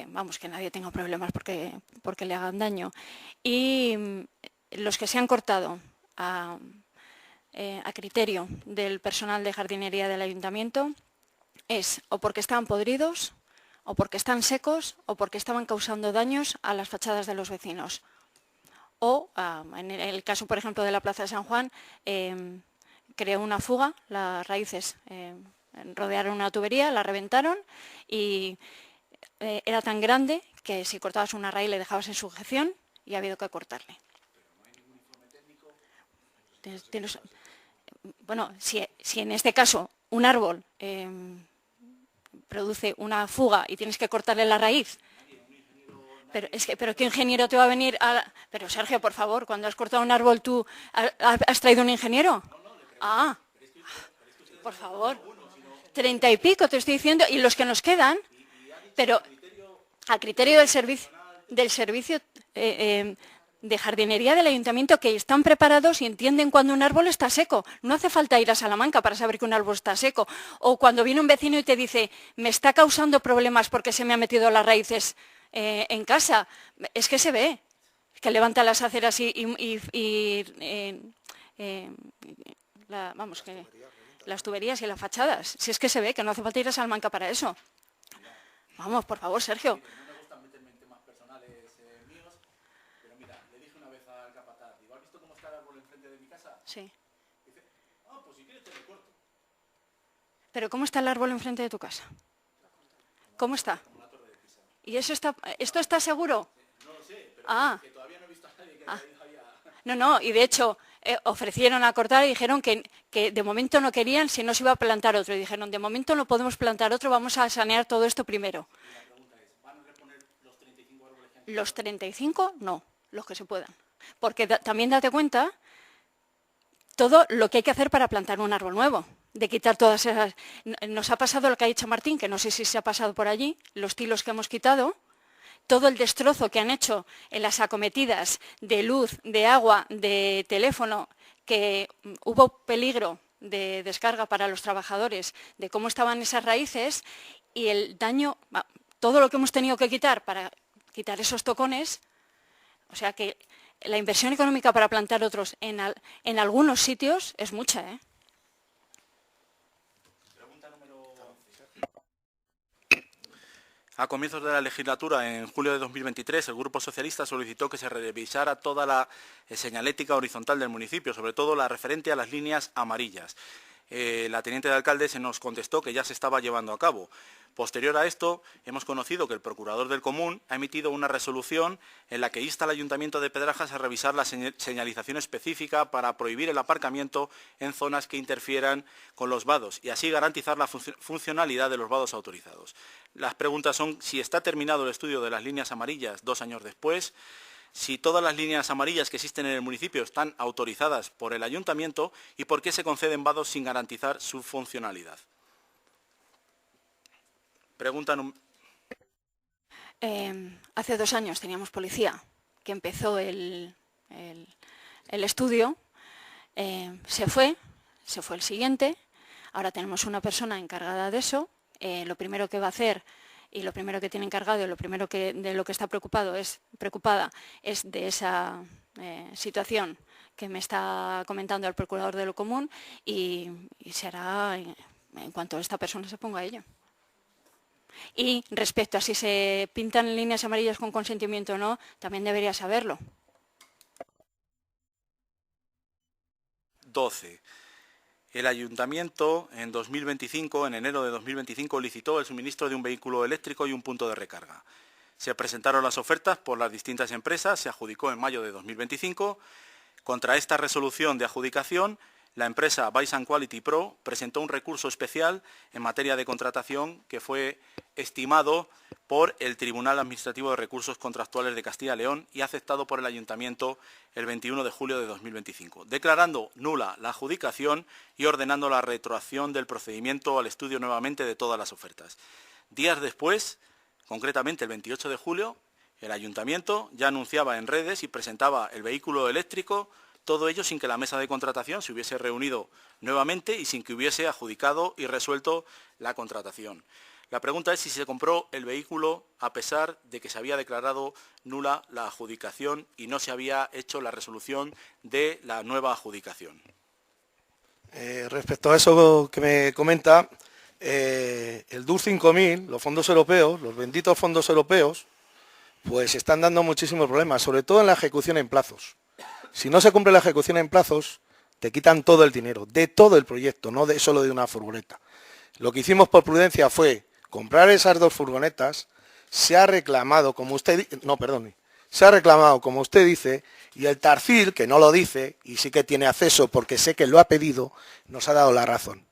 vamos, que nadie tenga problemas porque le hagan daño. Y los que se han cortado a criterio del personal de jardinería del ayuntamiento es o porque estaban podridos, o porque están secos, o porque estaban causando daños a las fachadas de los vecinos. O, en el caso, por ejemplo, de la Plaza de San Juan, creó una fuga, las raíces rodearon una tubería, la reventaron y era tan grande que si cortabas una raíz le dejabas en sujeción y ha habido que cortarle. Bueno, si en este caso un árbol produce una fuga y tienes que cortarle la raíz, pero ¿qué ingeniero te va a venir a...? Pero Sergio, por favor, cuando has cortado un árbol, ¿tú has traído un ingeniero? Ah, por favor, 30 y pico te estoy diciendo, y los que nos quedan, pero a criterio del servicio de jardinería del ayuntamiento, que están preparados y entienden cuando un árbol está seco. No hace falta ir a Salamanca para saber que un árbol está seco. O cuando viene un vecino y te dice, me está causando problemas porque se me han metido las raíces en casa, es que se ve, que levanta las aceras las tuberías y las fachadas. Si es que se ve, que no hace falta ir a Salamanca para eso. Vamos, por favor, Sergio. No me gusta meterme en temas personales míos, pero mira, le dije una vez al capataz, digo, ¿has visto cómo está el árbol enfrente de mi casa? Sí. Dice, pues si quieres te lo corto. ¿Pero cómo está el árbol enfrente de tu casa? ¿Cómo está? ¿Y esto está seguro? No lo sé, pero que todavía no he visto a nadie que haya ido ahí a... No, y de hecho ofrecieron a cortar y dijeron que de momento no querían si no se iba a plantar otro. Y dijeron, de momento no podemos plantar otro, vamos a sanear todo esto primero. Y la pregunta es, ¿van a reponer los 35 árboles que han quitado? Los 35, no, los que se puedan. Porque también date cuenta todo lo que hay que hacer para plantar un árbol nuevo. De quitar todas esas... Nos ha pasado lo que ha dicho Martín, que no sé si se ha pasado por allí, los tilos que hemos quitado, todo el destrozo que han hecho en las acometidas de luz, de agua, de teléfono, que hubo peligro de descarga para los trabajadores, de cómo estaban esas raíces y el daño, todo lo que hemos tenido que quitar para quitar esos tocones, o sea que la inversión económica para plantar otros en algunos sitios es mucha, ¿eh? A comienzos de la legislatura, en julio de 2023, el Grupo Socialista solicitó que se revisara toda la señalética horizontal del municipio, sobre todo la referente a las líneas amarillas. La teniente de alcalde se nos contestó que ya se estaba llevando a cabo. Posterior a esto, hemos conocido que el procurador del Común ha emitido una resolución en la que insta al Ayuntamiento de Pedrajas a revisar la señalización específica para prohibir el aparcamiento en zonas que interfieran con los vados y así garantizar la funcionalidad de los vados autorizados. Las preguntas son si está terminado el estudio de las líneas amarillas 2 años después, si todas las líneas amarillas que existen en el municipio están autorizadas por el Ayuntamiento y por qué se conceden vados sin garantizar su funcionalidad. Pregunta número... Hace 2 años teníamos policía que empezó el estudio, se fue el siguiente, ahora tenemos una persona encargada de eso, lo primero que va a hacer y lo primero que tiene encargado y lo primero de lo que está preocupada es de esa situación que me está comentando el procurador de lo común y se hará en cuanto esta persona se ponga a ello. Y respecto a si se pintan líneas amarillas con consentimiento o no, también debería saberlo. 12. El Ayuntamiento en 2025, en enero de 2025, licitó el suministro de un vehículo eléctrico y un punto de recarga. Se presentaron las ofertas por las distintas empresas, se adjudicó en mayo de 2025. Contra esta resolución de adjudicación, la empresa Vice & Quality Pro presentó un recurso especial en materia de contratación que fue estimado por el Tribunal Administrativo de Recursos Contractuales de Castilla y León y aceptado por el Ayuntamiento el 21 de julio de 2025, declarando nula la adjudicación y ordenando la retroacción del procedimiento al estudio nuevamente de todas las ofertas. Días después, concretamente el 28 de julio, el Ayuntamiento ya anunciaba en redes y presentaba el vehículo eléctrico, todo ello sin que la mesa de contratación se hubiese reunido nuevamente y sin que hubiese adjudicado y resuelto la contratación. La pregunta es si se compró el vehículo a pesar de que se había declarado nula la adjudicación y no se había hecho la resolución de la nueva adjudicación. Respecto a eso que me comenta, el DUR 5000, los fondos europeos, los benditos fondos europeos, pues están dando muchísimos problemas, sobre todo en la ejecución en plazos. Si no se cumple la ejecución en plazos, te quitan todo el dinero, de todo el proyecto, no solo de una furgoneta. Lo que hicimos por prudencia fue comprar esas 2 furgonetas, se ha reclamado, como usted dice, y el Tarcil, que no lo dice, y sí que tiene acceso porque sé que lo ha pedido, nos ha dado la razón.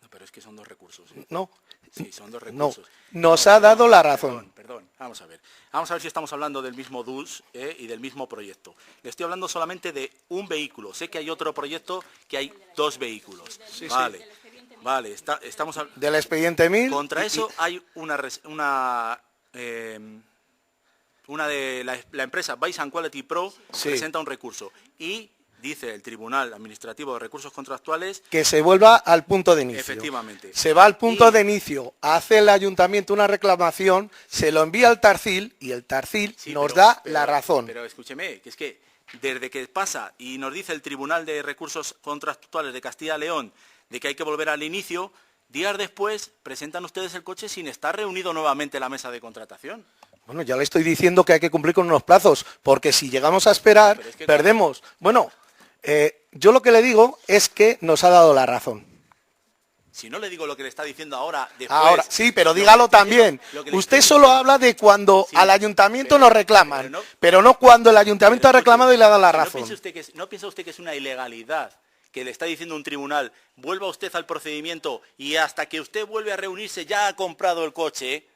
No, pero es que son 2 recursos. ¿Eh? No. Sí, son 2 recursos. No, nos ha dado la razón. Perdón, vamos a ver. Vamos a ver si estamos hablando del mismo DUS y del mismo proyecto. Le estoy hablando solamente de un vehículo. Sé que hay otro proyecto que hay 2 vehículos. Sí, vale, sí. Vale. Estamos del expediente 1000. Contra eso hay una de la empresa Vice & Quality Pro presenta un recurso y dice el Tribunal Administrativo de Recursos Contractuales que se vuelva al punto de inicio. Efectivamente. Se va al punto de inicio, hace el Ayuntamiento una reclamación, se lo envía al Tarcil y el Tarcil nos da la razón. Pero escúcheme, que es que desde que pasa y nos dice el Tribunal de Recursos Contractuales de Castilla y León de que hay que volver al inicio, días después presentan ustedes el coche sin estar reunido nuevamente la mesa de contratación. Bueno, ya le estoy diciendo que hay que cumplir con unos plazos, porque si llegamos a esperar, perdemos. Bueno, yo lo que le digo es que nos ha dado la razón. Si no le digo lo que le está diciendo ahora, después... Ahora, sí, pero dígalo también. Usted solo habla de cuando al ayuntamiento nos reclaman, pero no cuando el ayuntamiento ha reclamado y le ha dado la razón. ¿No piensa usted que es una ilegalidad que le está diciendo un tribunal, vuelva usted al procedimiento y hasta que usted vuelve a reunirse ya ha comprado el coche,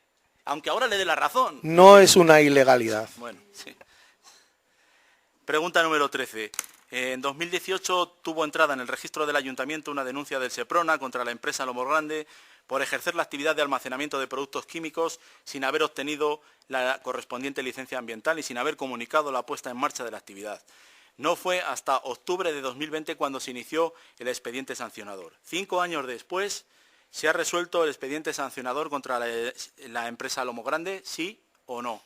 aunque ahora le dé la razón? No es una ilegalidad. Bueno, sí. Pregunta número 13. En 2018 tuvo entrada en el registro del Ayuntamiento una denuncia del Seprona contra la empresa Lomo Grande por ejercer la actividad de almacenamiento de productos químicos sin haber obtenido la correspondiente licencia ambiental y sin haber comunicado la puesta en marcha de la actividad. No fue hasta octubre de 2020 cuando se inició el expediente sancionador. 5 años después, ¿se ha resuelto el expediente sancionador contra la empresa Lomo Grande, sí o no?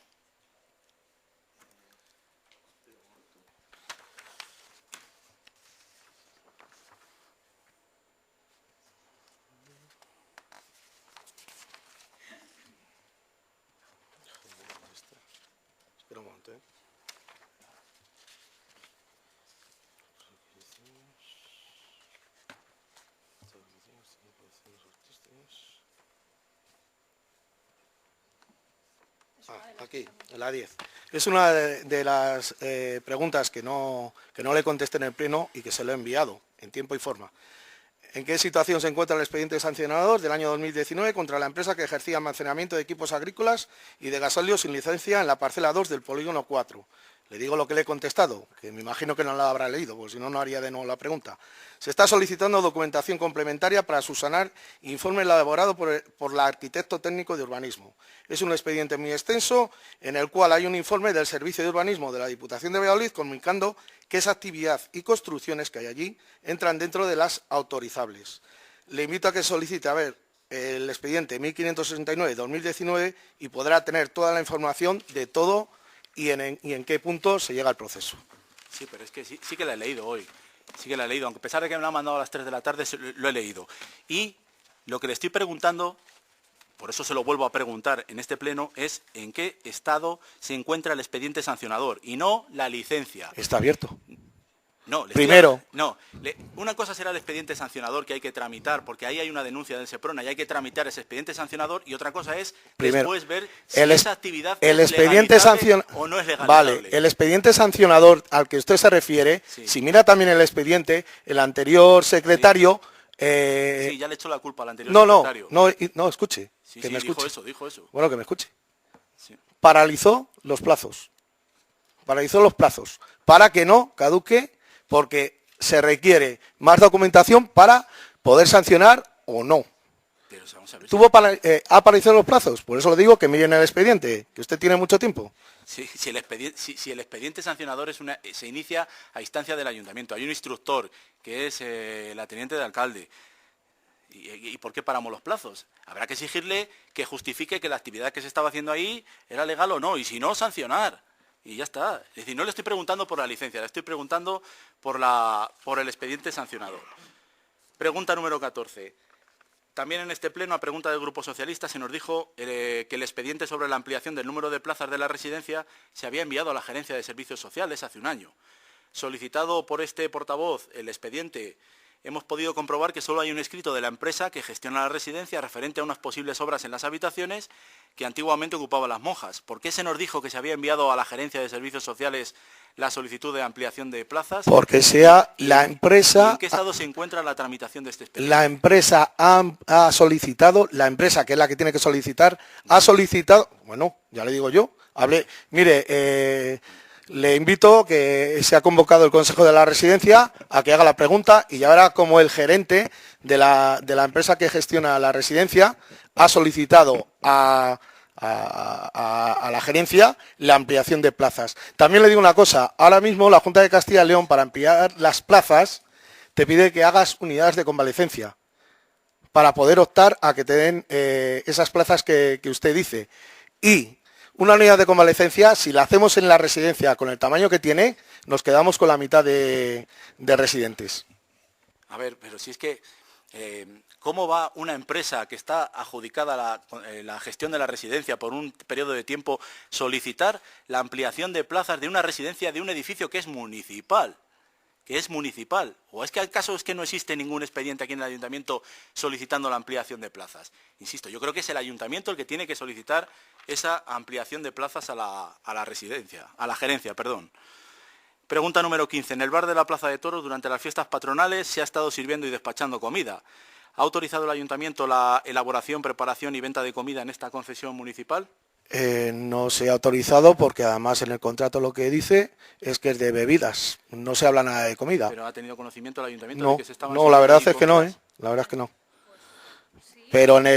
Espera un momento, ¿eh? Aquí, en la 10. Es una de las preguntas que no le contesté en el pleno y que se lo he enviado en tiempo y forma. ¿En qué situación se encuentra el expediente sancionador del año 2019 contra la empresa que ejercía almacenamiento de equipos agrícolas y de gasóleo sin licencia en la parcela 2 del polígono 4? Le digo lo que le he contestado, que me imagino que no la habrá leído, porque si no, no haría de nuevo la pregunta. Se está solicitando documentación complementaria para subsanar informe elaborado por el arquitecto técnico de urbanismo. Es un expediente muy extenso en el cual hay un informe del Servicio de Urbanismo de la Diputación de Valladolid comunicando que esa actividad y construcciones que hay allí entran dentro de las autorizables. Le invito a que solicite a ver el expediente 1569-2019 y podrá tener toda la información de todo y en qué punto se llega al proceso. Sí, pero es que sí que la he leído hoy. Sí que la he leído, aunque a pesar de que me la han mandado a las 3 de la tarde, lo he leído. Y lo que le estoy preguntando, por eso se lo vuelvo a preguntar en este pleno, es en qué estado se encuentra el expediente sancionador y no la licencia. Está abierto. No, Primero. Una cosa será el expediente sancionador que hay que tramitar, porque ahí hay una denuncia del Seprona y hay que tramitar ese expediente sancionador, y otra cosa es después ver si esa actividad es legalizable o no es legalizable. Vale, el expediente sancionador al que usted se refiere, Sí. si mira también el expediente, el anterior secretario... Sí, ya le echó la culpa al anterior secretario. No, escuche. Sí, que me escuche. dijo eso. Bueno, que me escuche. Sí. Paralizó los plazos. Para que no caduque, porque se requiere más documentación para poder sancionar o no. Pero vamos a ver, ¿Ha paralizado los plazos? Por eso le digo que miren el expediente, que usted tiene mucho tiempo. si el expediente sancionador se inicia a instancia del ayuntamiento, hay un instructor que es la teniente de alcalde. ¿Y por qué paramos los plazos? Habrá que exigirle que justifique que la actividad que se estaba haciendo ahí era legal o no, y si no, sancionar. Y ya está. Es decir, no le estoy preguntando por la licencia, le estoy preguntando por el expediente sancionador. Pregunta número 14. También en este pleno, a pregunta del Grupo Socialista, se nos dijo que el expediente sobre la ampliación del número de plazas de la residencia se había enviado a la Gerencia de Servicios Sociales hace un año. Solicitado por este portavoz el expediente, hemos podido comprobar que solo hay un escrito de la empresa que gestiona la residencia referente a unas posibles obras en las habitaciones que antiguamente ocupaban las monjas. ¿Por qué se nos dijo que se había enviado a la Gerencia de Servicios Sociales la solicitud de ampliación de plazas? Porque sea la empresa... ¿En qué estado se encuentra la tramitación de este expediente? La empresa ha solicitado, la empresa que es la que tiene que solicitar, ha solicitado... Bueno, ya le digo yo, mire... le invito que se ha convocado el Consejo de la Residencia a que haga la pregunta y ya verá cómo el gerente de la empresa que gestiona la residencia ha solicitado a la gerencia la ampliación de plazas. También le digo una cosa, ahora mismo la Junta de Castilla y León, para ampliar las plazas, te pide que hagas unidades de convalecencia para poder optar a que te den esas plazas que usted dice. Y una unidad de convalecencia, si la hacemos en la residencia con el tamaño que tiene, nos quedamos con la mitad de residentes. A ver, pero si es que, ¿cómo va una empresa que está adjudicada la gestión de la residencia por un periodo de tiempo solicitar la ampliación de plazas de una residencia de un edificio que es municipal? ¿O es que acaso es que no existe ningún expediente aquí en el ayuntamiento solicitando la ampliación de plazas? Insisto, yo creo que es el ayuntamiento el que tiene que solicitar esa ampliación de plazas a la gerencia. Pregunta número 15. En el bar de la Plaza de Toros, durante las fiestas patronales, se ha estado sirviendo y despachando comida. ¿Ha autorizado el ayuntamiento la elaboración, preparación y venta de comida en esta concesión municipal? No se ha autorizado porque además en el contrato lo que dice es que es de bebidas, no se habla nada de comida. ¿Pero ha tenido conocimiento el ayuntamiento No, de que se estaban no, la verdad es que no, comidas? la verdad es que no. Pero en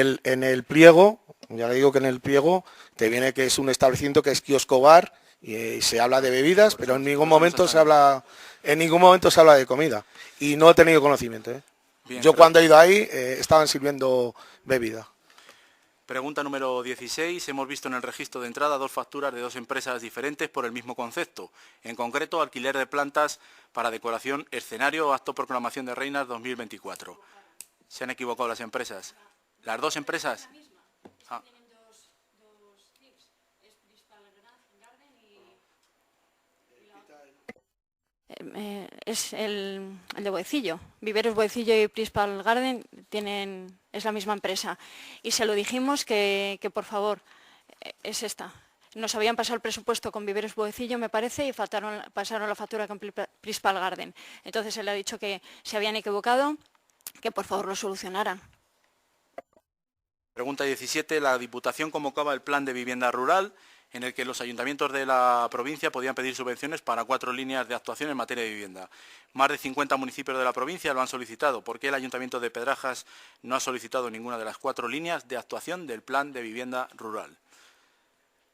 el pliego, ya le digo que en el pliego te viene que es un establecimiento que es kiosco bar y se habla de bebidas, pero en ningún momento se habla de comida y no he tenido conocimiento. Bien, yo cuando he ido ahí estaban sirviendo bebida. Pregunta número 16. Hemos visto en el registro de entrada 2 facturas de 2 empresas diferentes por el mismo concepto. En concreto, alquiler de plantas para decoración, escenario, acto proclamación de reinas 2024. ¿Se han equivocado las empresas? ¿Las 2 empresas? Ah. Es el de Boecillo. Viveros Boecillo y Principal Garden es la misma empresa. Y se lo dijimos que por favor, es esta. Nos habían pasado el presupuesto con Viveros Boecillo, me parece, y pasaron la factura con Principal Garden. Entonces él ha dicho que se habían equivocado, que por favor lo solucionaran. Pregunta 17. La Diputación convocaba el plan de vivienda rural en el que los ayuntamientos de la provincia podían pedir subvenciones para 4 líneas de actuación en materia de vivienda. Más de 50 municipios de la provincia lo han solicitado. ¿Por qué el Ayuntamiento de Pedrajas no ha solicitado ninguna de las 4 líneas de actuación del plan de vivienda rural?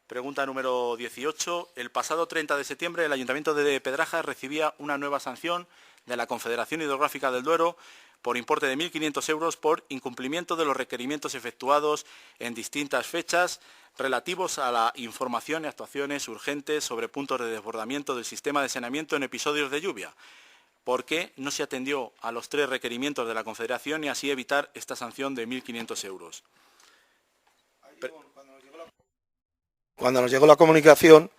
Pregunta número 18. El pasado 30 de septiembre el Ayuntamiento de Pedrajas recibía una nueva sanción de la Confederación Hidrográfica del Duero por importe de 1.500 euros por incumplimiento de los requerimientos efectuados en distintas fechas relativos a la información y actuaciones urgentes sobre puntos de desbordamiento del sistema de saneamiento en episodios de lluvia. ¿Por qué no se atendió a los 3 requerimientos de la Confederación y así evitar esta sanción de 1.500 euros? cuando nos llegó la comunicación,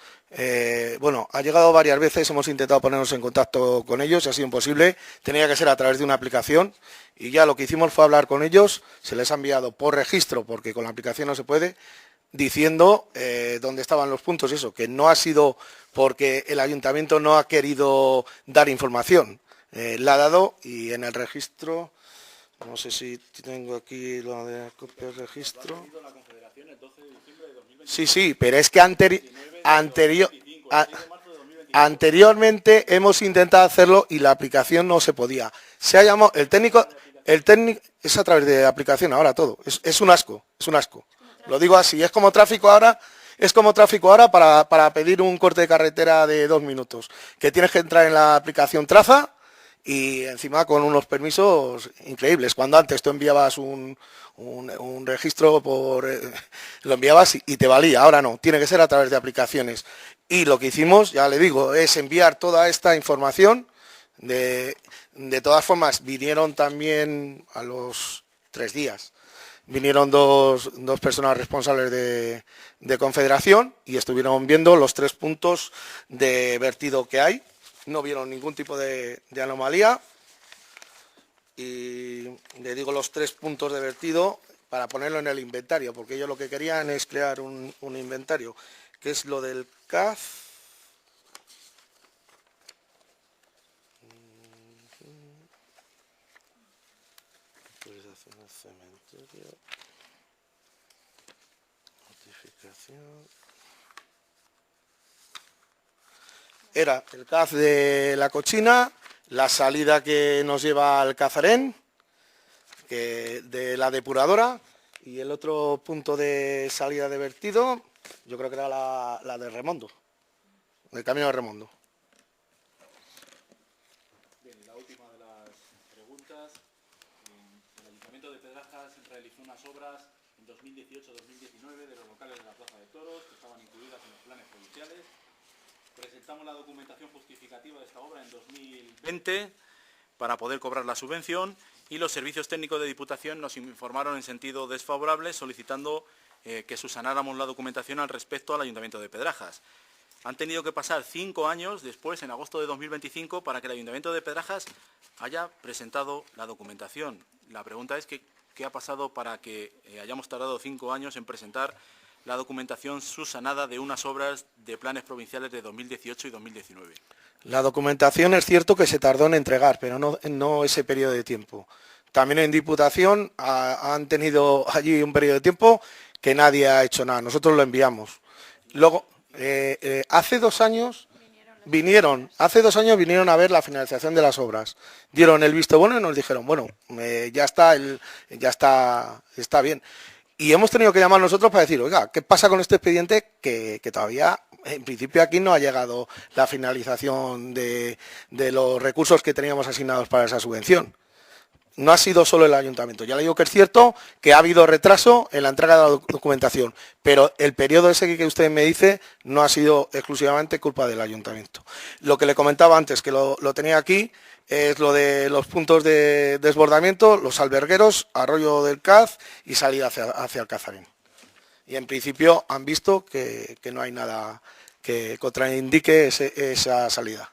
bueno, ha llegado varias veces, hemos intentado ponernos en contacto con ellos, ha sido imposible, tenía que ser a través de una aplicación y ya lo que hicimos fue hablar con ellos, se les ha enviado por registro, porque con la aplicación no se puede, diciendo dónde estaban los puntos, eso, que no ha sido porque el ayuntamiento no ha querido dar información, la ha dado y en el registro, no sé si tengo aquí la de copia del registro. Sí, pero es que anteriormente hemos intentado hacerlo y la aplicación no se podía. Se ha llamado el técnico es a través de aplicación ahora todo. Es un asco, es un asco. Lo digo así, es como tráfico ahora para pedir un corte de carretera de 2 minutos. Que tienes que entrar en la aplicación Traza y encima con unos permisos increíbles. Cuando antes tú enviabas un registro lo enviabas y te valía, ahora no, tiene que ser a través de aplicaciones. Y lo que hicimos, ya le digo, es enviar toda esta información. De todas formas, vinieron también a los 3 días, vinieron dos personas responsables de Confederación y estuvieron viendo los 3 puntos de vertido que hay. No vieron ningún tipo de anomalía y le digo los 3 puntos de vertido para ponerlo en el inventario, porque ellos lo que querían es crear un inventario, que es lo del CAF. Autorización del cementerio. Notificación. Era el CAF de la Cochina, la salida que nos lleva al Cazarén, de la depuradora, y el otro punto de salida de vertido, yo creo que era la de Remondo, el camino de Remondo. Bien, y la última de las preguntas. El Ayuntamiento de Pedrajas realizó unas obras en 2018-2019 de los locales de la Plaza de Toros, que estaban incluidas en los planes provinciales. Presentamos la documentación justificativa de esta obra en 2020 para poder cobrar la subvención y los servicios técnicos de Diputación nos informaron en sentido desfavorable solicitando que subsanáramos la documentación al respecto al Ayuntamiento de Pedrajas. Han tenido que pasar 5 años después, en agosto de 2025, para que el Ayuntamiento de Pedrajas haya presentado la documentación. La pregunta es ¿qué ha pasado para que hayamos tardado 5 años en presentar la documentación subsanada de unas obras de planes provinciales de 2018 y 2019? La documentación es cierto que se tardó en entregar, pero no ese periodo de tiempo. También en Diputación han tenido allí un periodo de tiempo que nadie ha hecho nada. Nosotros lo enviamos. Luego, hace 2 años vinieron a ver la finalización de las obras. Dieron el visto bueno y nos dijeron, bueno, ya está bien. Y hemos tenido que llamar nosotros para decir, oiga, ¿qué pasa con este expediente que todavía, en principio, aquí no ha llegado la finalización de los recursos que teníamos asignados para esa subvención? No ha sido solo el ayuntamiento. Ya le digo que es cierto que ha habido retraso en la entrega de la documentación, pero el periodo ese que usted me dice no ha sido exclusivamente culpa del ayuntamiento. Lo que le comentaba antes, que lo tenía aquí, es lo de los puntos de desbordamiento, los albergueros, arroyo del Caz y salida hacia el Cazarín. Y en principio han visto que no hay nada que contraindique esa salida.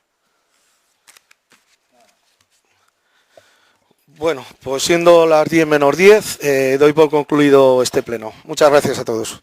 Bueno, pues siendo las 10 menos 10, doy por concluido este pleno. Muchas gracias a todos.